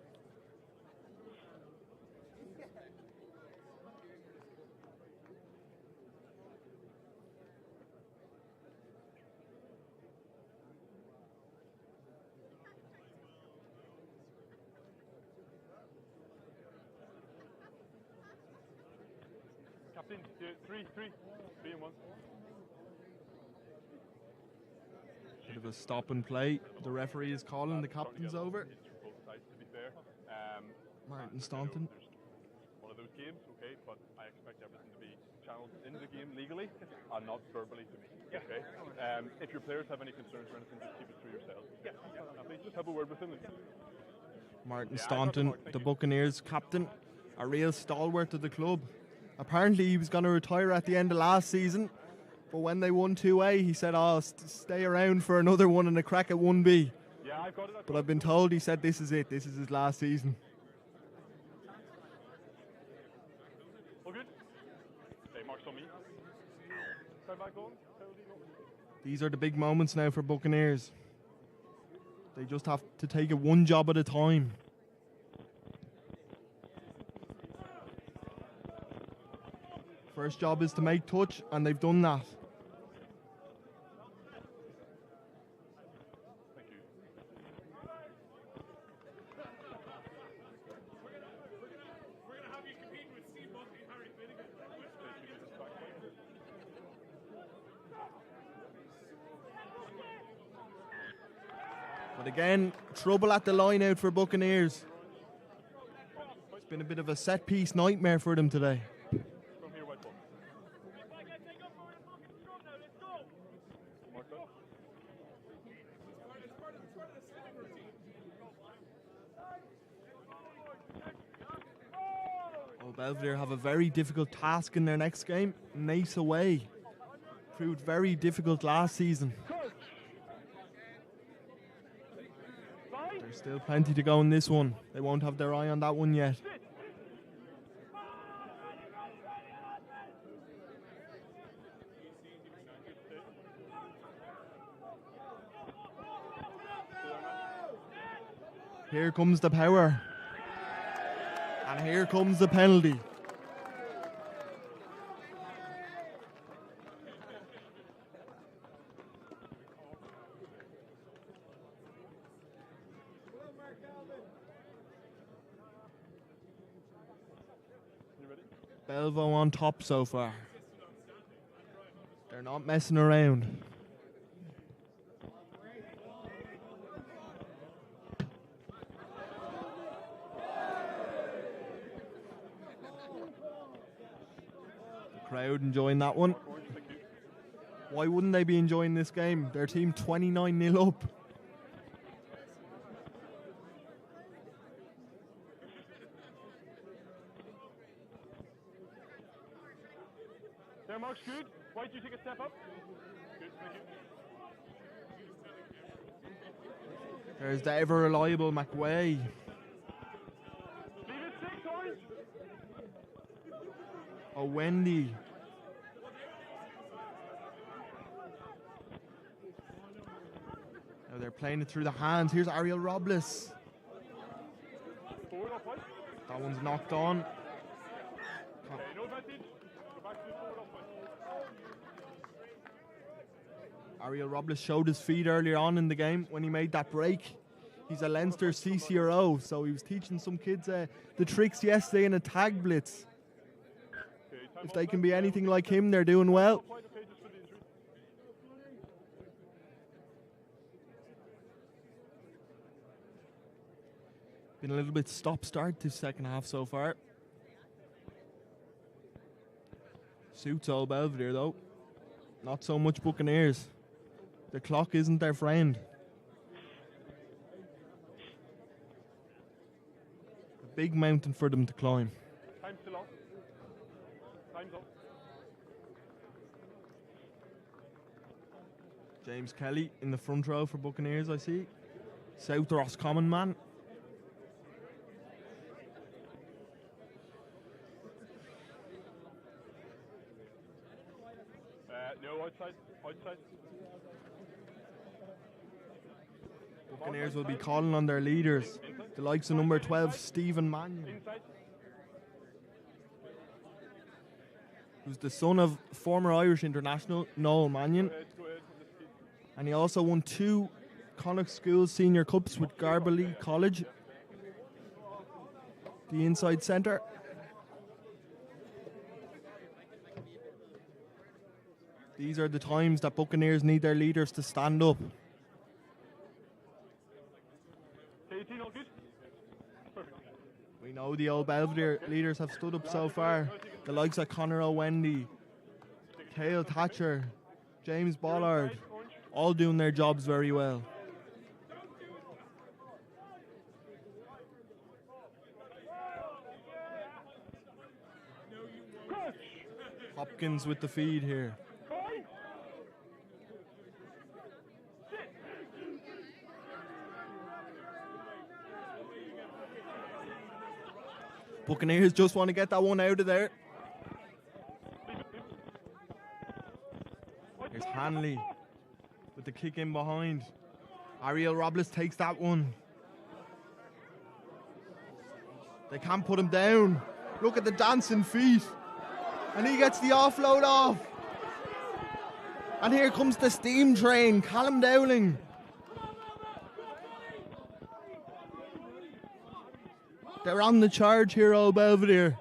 Captain, 3 and 1. Bit of a stop and play. The referee is calling the captains over. Both sides, to be fair. Martin Staunton. One of those games, okay, but I expect everything to be channeled into the game legally and not verbally to me. Okay. If your players have any concerns or anything, just keep it to yourselves. Just have a word with them. Martin Staunton, the Buccaneers captain, a real stalwart of the club. Apparently he was going to retire at the end of last season, but when they won 2A, he said, "Oh, stay around for another one and a crack at 1B." Yeah, I've got it. But I've been told he said this is it. This is his last season. All good? Okay, marks on me. Time back on. These are the big moments now for Buccaneers. They just have to take it one job at a time. First job is to make touch, and they've done that. Thank you. We're going to have you compete with Steve Buckley and Harry Finnegan. But again, trouble at the line out for Buccaneers. It's been a bit of a set-piece nightmare for them today. From here, white ball. Mark that. Old Belvedere have a very difficult task in their next game. Nace away. Proved very difficult last season. There's still plenty to go in this one. They won't have their eye on that one yet. Here comes the power. And here comes the penalty. Belvo on top so far. They're not messing around. The crowd enjoying that one. Why wouldn't they be enjoying this game? Their team 29-0 up. There, Mark's good. Why don't you take a step up? Good, thank you. There's the ever reliable McWay. Leave it 6, Orange. Oh, Wendy. Now they're playing it through the hands. Here's Ariel Robles. Forward off white. That one's knocked on. Okay, no advantage. Go back to the forward off white. Ariel Robles showed his feet earlier on in the game when he made that break. He's a Leinster CCRO, so he was teaching some kids the tricks yesterday in a tag blitz. Okay, time If they can be anything like him, they're doing well. off white, okay, just for the injury. Been a little bit stop-start this second half so far. Suits Old Belvedere though. Not so much Buccaneers. The clock isn't their friend. A big mountain for them to climb. Time's still off. Time's up. James Kelly in the front row for Buccaneers, I see. South Roscommon man. No, outside. Outside. Buccaneers will be calling on their leaders, the likes of number 12, Stephen Mannion, Inside. who's the son of former Irish international Noel Mannion. Go ahead. On this kid. And he also won 2 Connacht Schools Senior Cups with Garbaley College. The inside centre. These are the times that Buccaneers need their leaders to stand up. 18, all good? Perfect. We know the Old Belvedere leaders have stood up so far. The likes of Conor O'Wendy, Cale Thatcher, James Bollard, all doing their jobs very well. Hopkins with the feed here. Buccaneers just want to get that one out of there. Here's Hanley with the kick in behind. Ariel Robles takes that one. They can't put him down. Look at the dancing feet. And he gets the offload off. And here comes the steam train, Callum Dowling. They're on the charge here, Old Belvedere.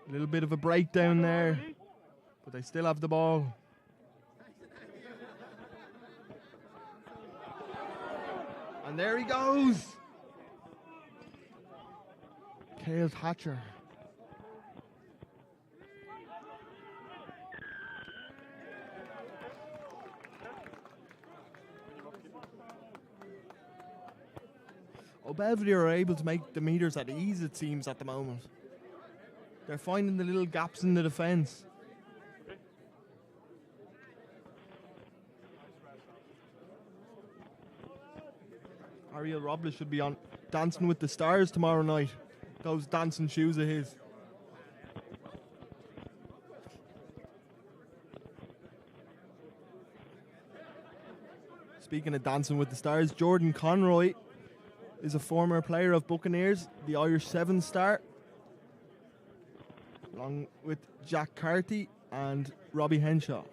A little bit of a breakdown there, but they still have the ball. And there he goes. Cale Thatcher. Old Belvedere are able to make the meters at ease, it seems, at the moment. They're finding the little gaps in the defence. Ariel Robles should be on Dancing with the Stars tomorrow night. Those dancing shoes of his. Speaking of Dancing with the Stars, Jordan Conroy is a former player of Buccaneers, the Irish 7-star, along with Jack Carty and Robbie Henshaw.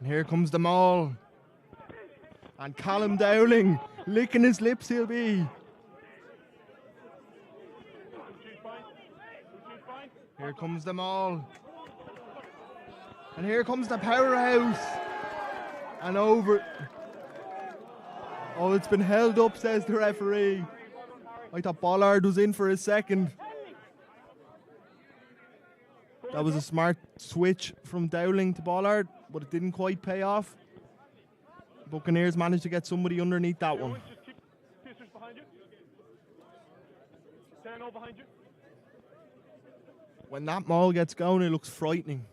And here comes the maul. And Callum Dowling, licking his lips he'll be. Here comes the maul. And here comes the powerhouse. And over. Oh, it's been held up, says the referee. I thought Bollard was in for a second. That was a smart switch from Dowling to Bollard, but it didn't quite pay off. Buccaneers managed to get somebody underneath that one. When that maul gets going, it looks frightening.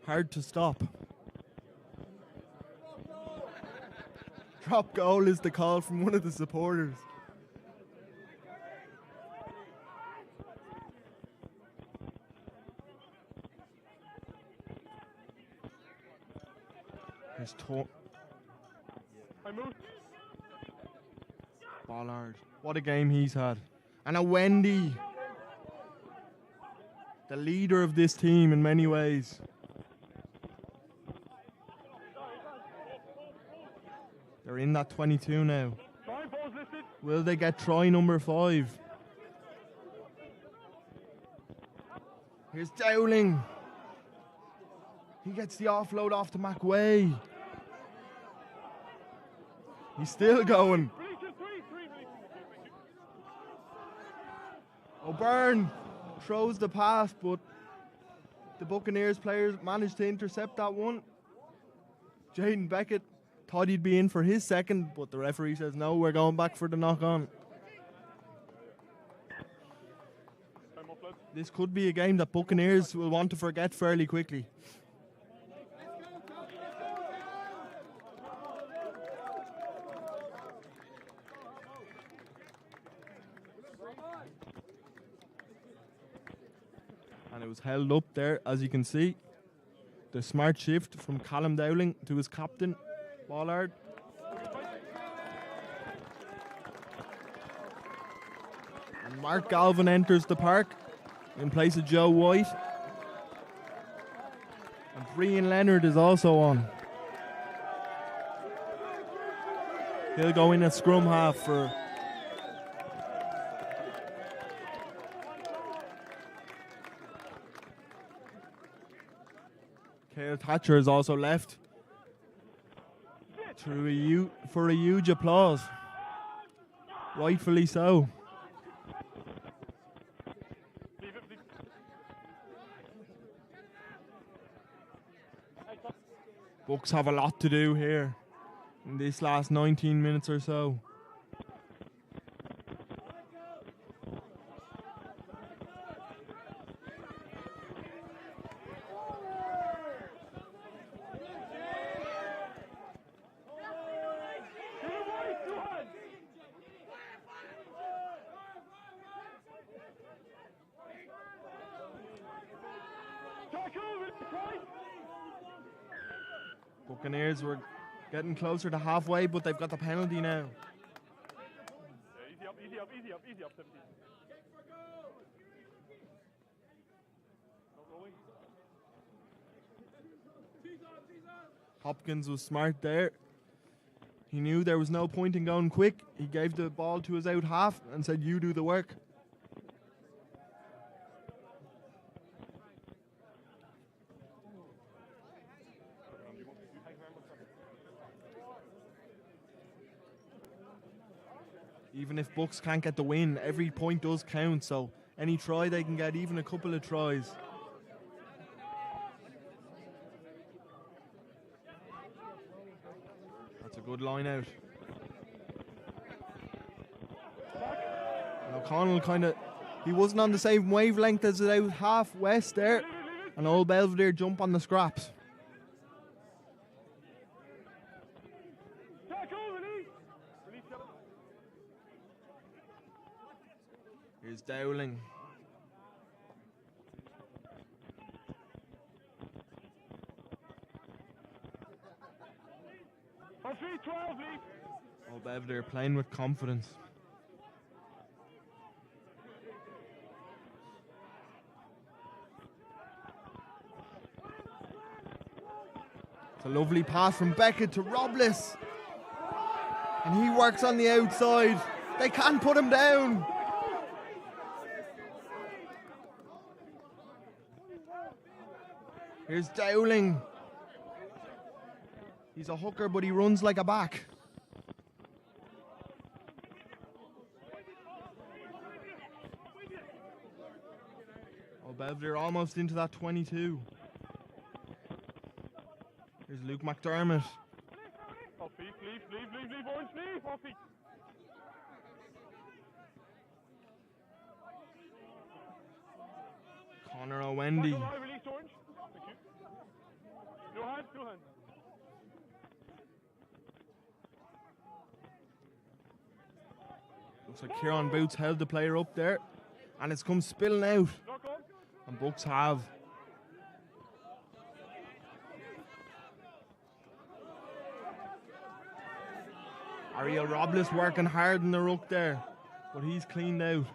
Hard to stop. Drop goal is the call from one of the supporters. Here's Bollard. What a game he's had. And a Wendy. The leader of this team in many ways. They're in that 22 now. Will they get try number 5? Here's Dowling. He gets the offload off to McWay. He's still going. O'Byrne throws the pass, but the Buccaneers players managed to intercept that one. Jaden Beckett thought he'd be in for his second, but the referee says no, we're going back for the knock-on. This could be a game that Buccaneers will want to forget fairly quickly. And it was held up there, as you can see. The smart shift from Callum Dowling to his captain, Ballard. And Mark Galvin enters the park in place of Joe White. And Brian Leonard is also on. He'll go in at scrum half for Cale Thatcher is also left for a huge applause. Rightfully so. Bucks have a lot to do here in this last 19 minutes or so. Buccaneers were getting closer to halfway, but they've got the penalty now. Easy up, 17. Hopkins was smart there. He knew there was no point in going quick. He gave the ball to his out half and said, "You do the work." Even if Bucks can't get the win, every point does count, so any try they can get, even a couple of tries. That's a good line out. And O'Connell he wasn't on the same wavelength as the out half west there, and Old Belvedere jump on the scraps. Here's Dowling. Old Belvedere playing with confidence. It's a lovely pass from Beckett to Robles. And he works on the outside. They can't put him down. Here's Dowling. He's a hooker, but he runs like a back. Oh, Belvedere almost into that 22. Here's Luke McDermott. Connor O'Wendy. Two hands. Looks like Kieran Boots held the player up there, and it's come spilling out. And Bucks have. Ariel Robles working hard in the ruck there, but he's cleaned out.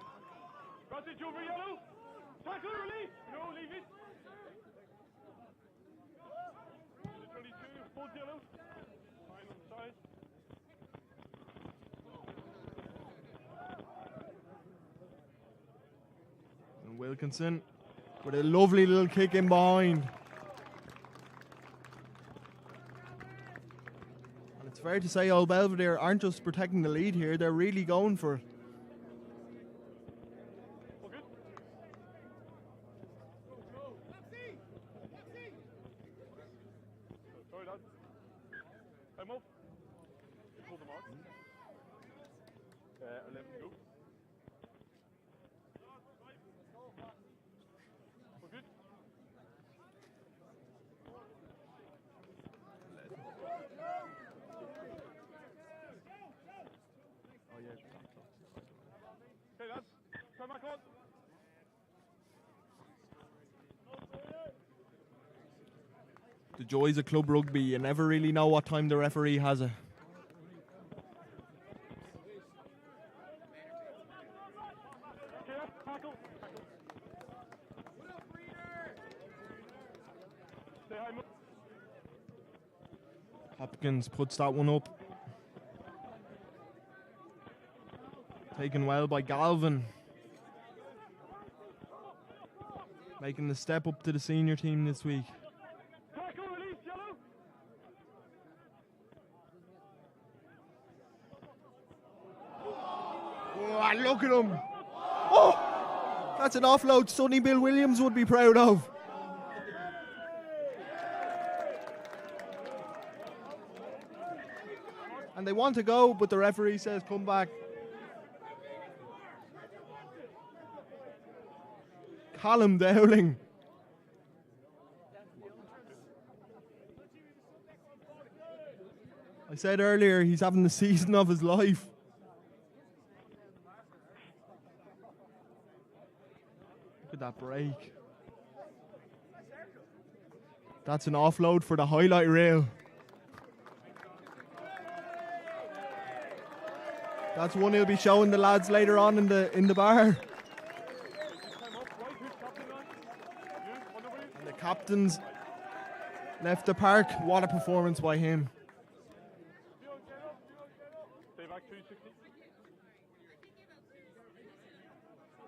And Wilkinson with a lovely little kick in behind. And it's fair to say Old Belvedere aren't just protecting the lead here, they're really going for it. I'm off. Pull the mark. 11 go. We're good. Oh yeah. Okay, lads. Come back on. The joys of club rugby, you never really know what time the referee has it. Hopkins puts that one up. Taken well by Galvin. Making the step up to the senior team this week. Oh, look at him. Oh, that's an offload Sonny Bill Williams would be proud of. And they want to go, but the referee says come back. Callum Dowling. I said earlier he's having the season of his life. Look at that break. That's an offload for the highlight reel. That's one he'll be showing the lads later on in the bar. And the captain's left the park. What a performance by him.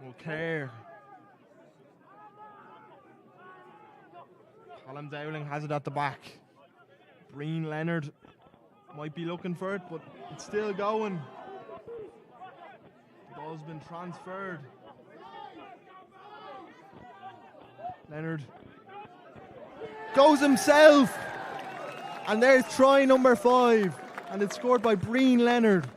Okay. Callum Dowling has it at the back. Breen Leonard might be looking for it, but it's still going. The ball's been transferred. Leonard goes himself. And there's try number 5. And it's scored by Breen Leonard.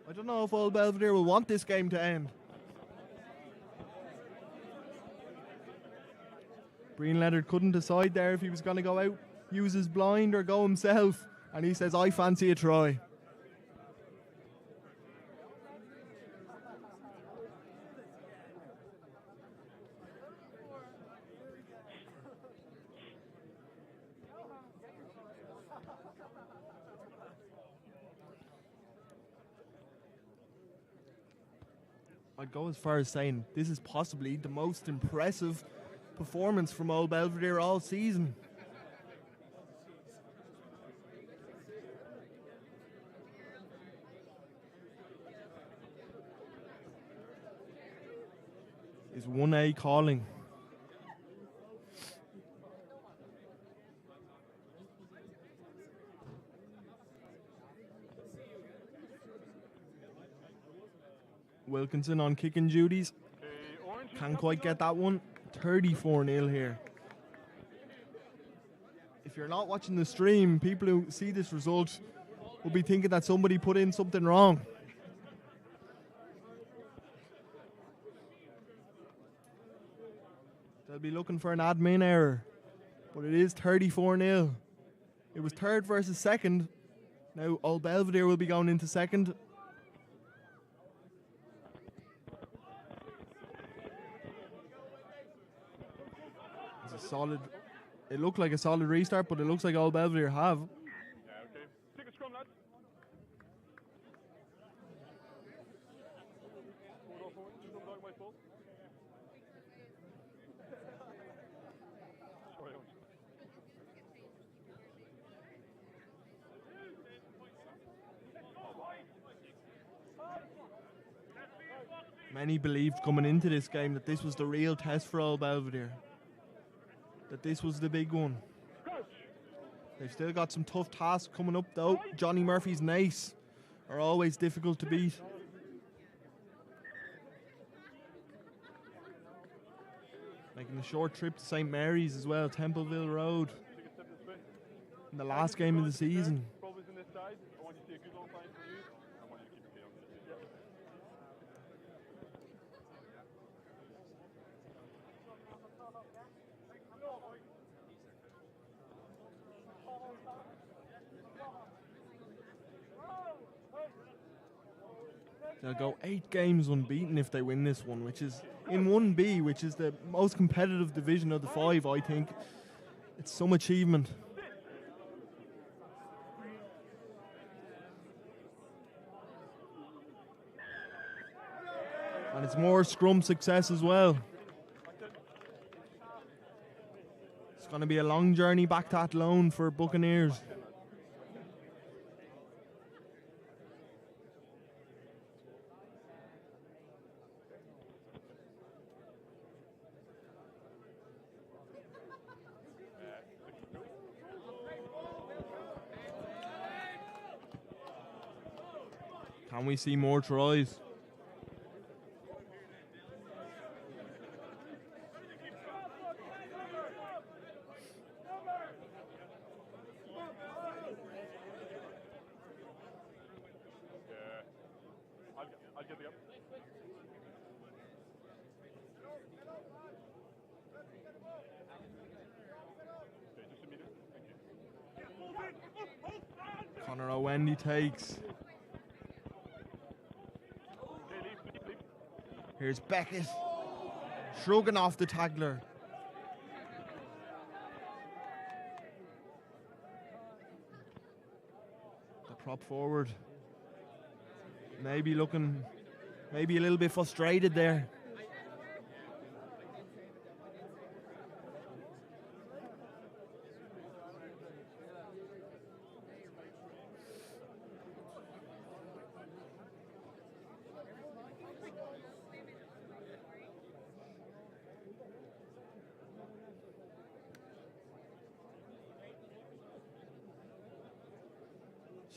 I don't know if Old Belvedere will want this game to end. Breen Leonard couldn't decide there if he was going to go out, use his blind or go himself. And he says, I fancy a try. I'd go as far as saying this is possibly the most impressive performance from Old Belvedere all season. Is 1A calling? Wilkinson on kicking duties. Can't quite get that one. 34-0 here. If you're not watching the stream, people who see this result will be thinking that somebody put in something wrong. They'll be looking for an admin error. But it is 34-0. It was third versus second. Now Old Belvedere will be going into second. Solid. It looked like a solid restart, but it looks like Old Belvedere have. Yeah, okay. Take a scrum, lads. Many believed coming into this game that this was the real test for Old Belvedere. That this was the big one. They've still got some tough tasks coming up though. Johnny Murphy's Nace are always difficult to beat. Making a short trip to St. Mary's as well, Templeville Road. In the last game of the season. They'll go 8 games unbeaten if they win this one, which is in 1B, which is the most competitive division of the 5, I think. It's some achievement. And it's more scrum success as well. It's going to be a long journey back to Athlone for Buccaneers. Can we see more tries? I'll get the up. Okay, just a minute. Thank you. Connor O'Wendy takes. Okay, leave. Here's Beckett. Shrugging off the tackler. The prop forward. Maybe a little bit frustrated there.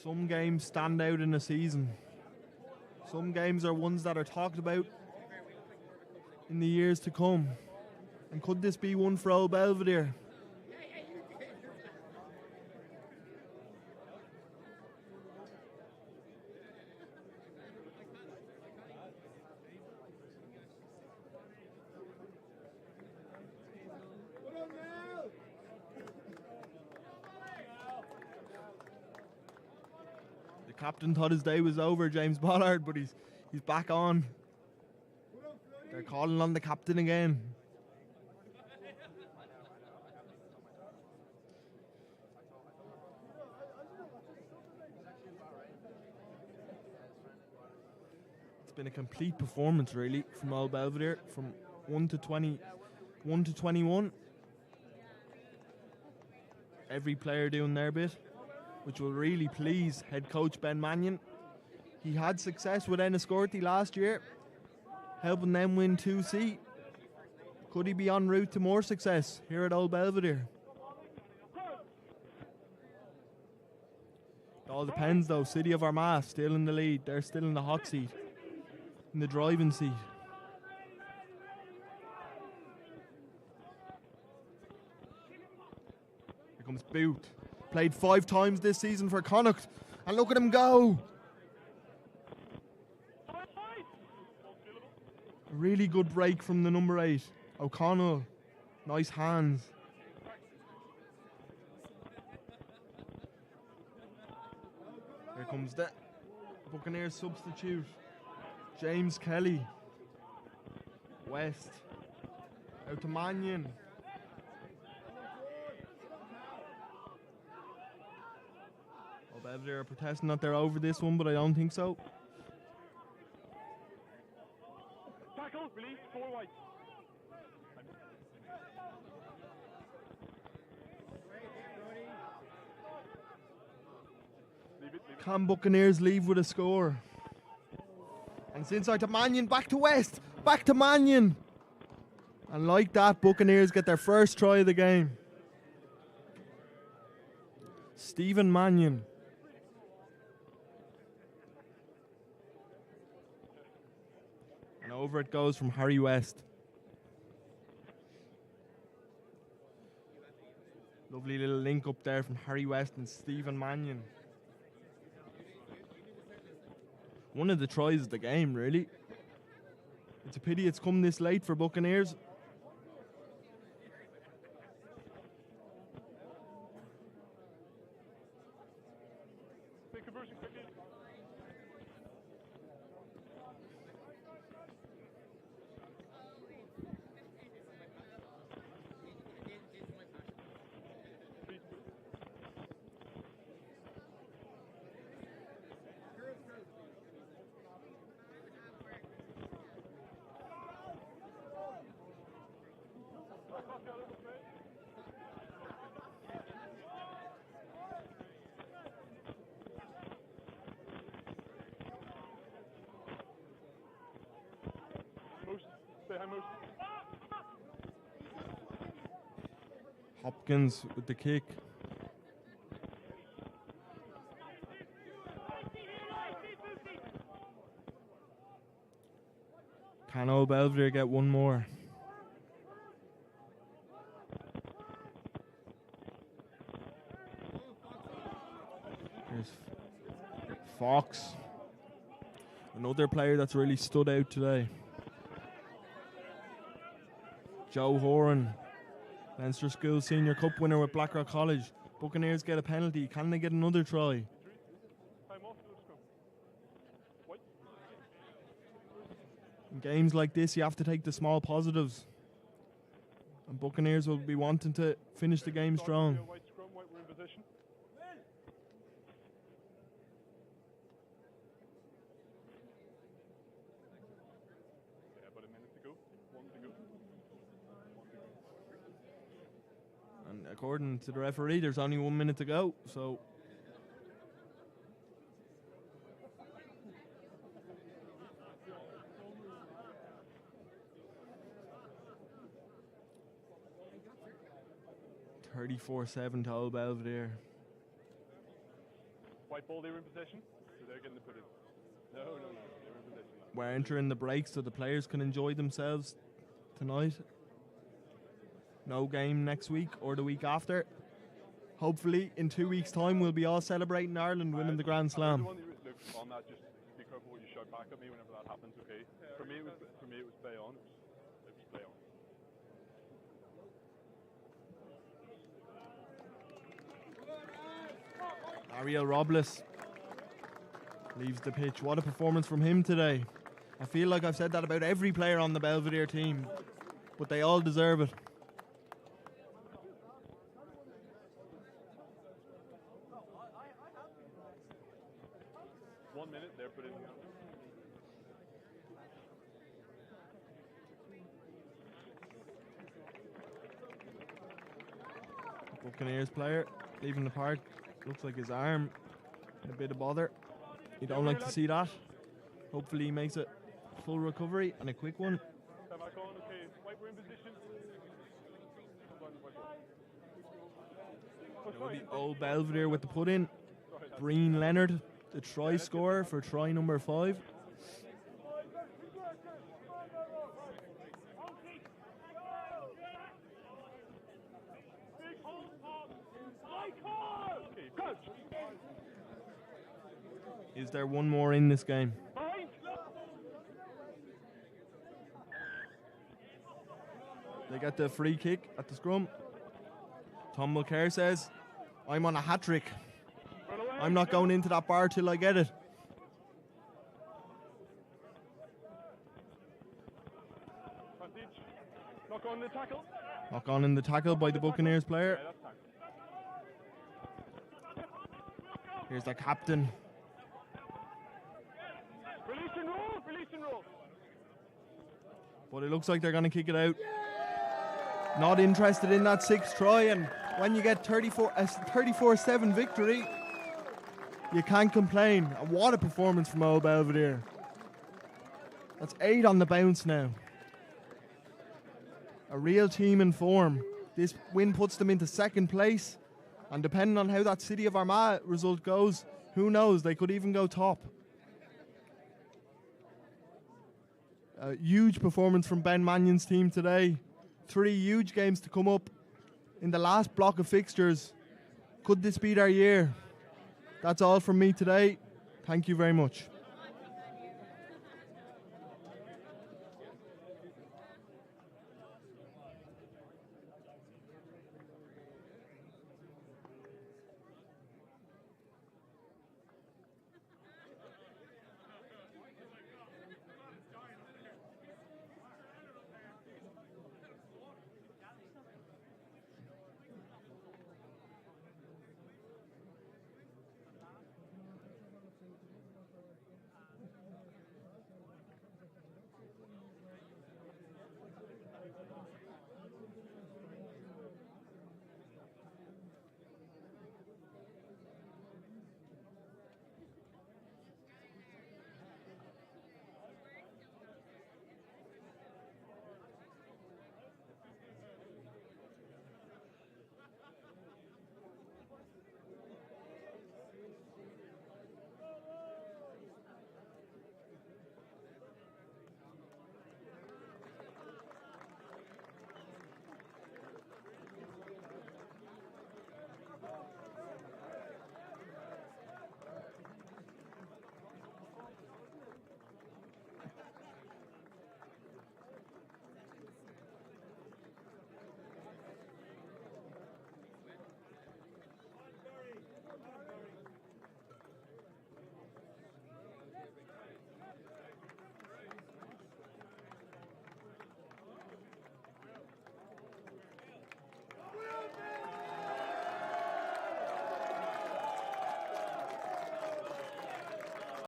Some games stand out in a season. Some games are ones that are talked about in the years to come. And could this be one for Old Belvedere? The captain thought his day was over, James Bollard, but he's back on. They're calling on the captain again. It's been a complete performance, really, from Old Belvedere, from 1 to 21. Every player doing their bit, which will really please head coach Ben Mannion. He had success with Enniscorthy last year, helping them win 2C. Could he be en route to more success here at Old Belvedere? It all depends though. City of Armagh still in the lead. They're still in the hot seat, in the driving seat. Here comes Boot. Played 5 times this season for Connacht. And look at him go. A really good break from the number 8, O'Connell. Nice hands. Here comes the Buccaneers substitute, James Kelly. West. Out to Mannion. Old Belvedere are protesting that they're over this one, but I don't think so. Tackle, release, 4 wide. Leave it. Can Buccaneers leave with a score? And it's inside to Mannion, back to West, back to Mannion. And like that, Buccaneers get their first try of the game. Stephen Mannion. And over it goes from Harry West. Lovely little link up there from Harry West and Stephen Mannion. One of the tries of the game, really. It's a pity it's come this late for Buccaneers. Hopkins with the kick. Can Old Belvedere get one more? Here's Fox. Another player that's really stood out today. Joe Horan, Leinster School Senior Cup winner with Blackrock College. Buccaneers get a penalty. Can they get another try? In games like this, you have to take the small positives. And Buccaneers will be wanting to finish the game strong. And according to the referee, there's only 1 minute to go, so (34-7) to Old Belvedere. White ball, they were in possession, so they're getting to put it. No, they were in possession. We're entering the break so the players can enjoy themselves tonight. No game next week or the week after. Hopefully in 2 weeks' time we'll be all celebrating Ireland winning the Grand Slam. Look, on that, just be careful what you shout back at me whenever that happens, okay? For me it was play on. It was play on. Ariel Robles leaves the pitch. What a performance from him today. I feel like I've said that about every player on the Belvedere team, but they all deserve it. They're put in. Buccaneers player leaving the park. Looks like his arm in a bit of bother. You don't like to see that. Hopefully he makes a full recovery and a quick one. It will be Old Belvedere with the put in. Breen Leonard, the try scorer for try number 5. Is there one more in this game? They get the free kick at the scrum. Tom Mulcair says, I'm on a hat-trick. I'm not going into that bar till I get it. Knock on the tackle. Knock on in the tackle by the Buccaneers player. Here's the captain. Release and roll. But it looks like they're going to kick it out. Not interested in that 6th try, and when you get 34-7 victory, you can't complain. And what a performance from Old Belvedere. That's 8 on the bounce now. A real team in form. This win puts them into 2nd place, and depending on how that City of Armagh result goes, who knows, they could even go top. A huge performance from Ben Mannion's team today. 3 huge games to come up in the last block of fixtures. Could this be their year? That's all from me today. Thank you very much.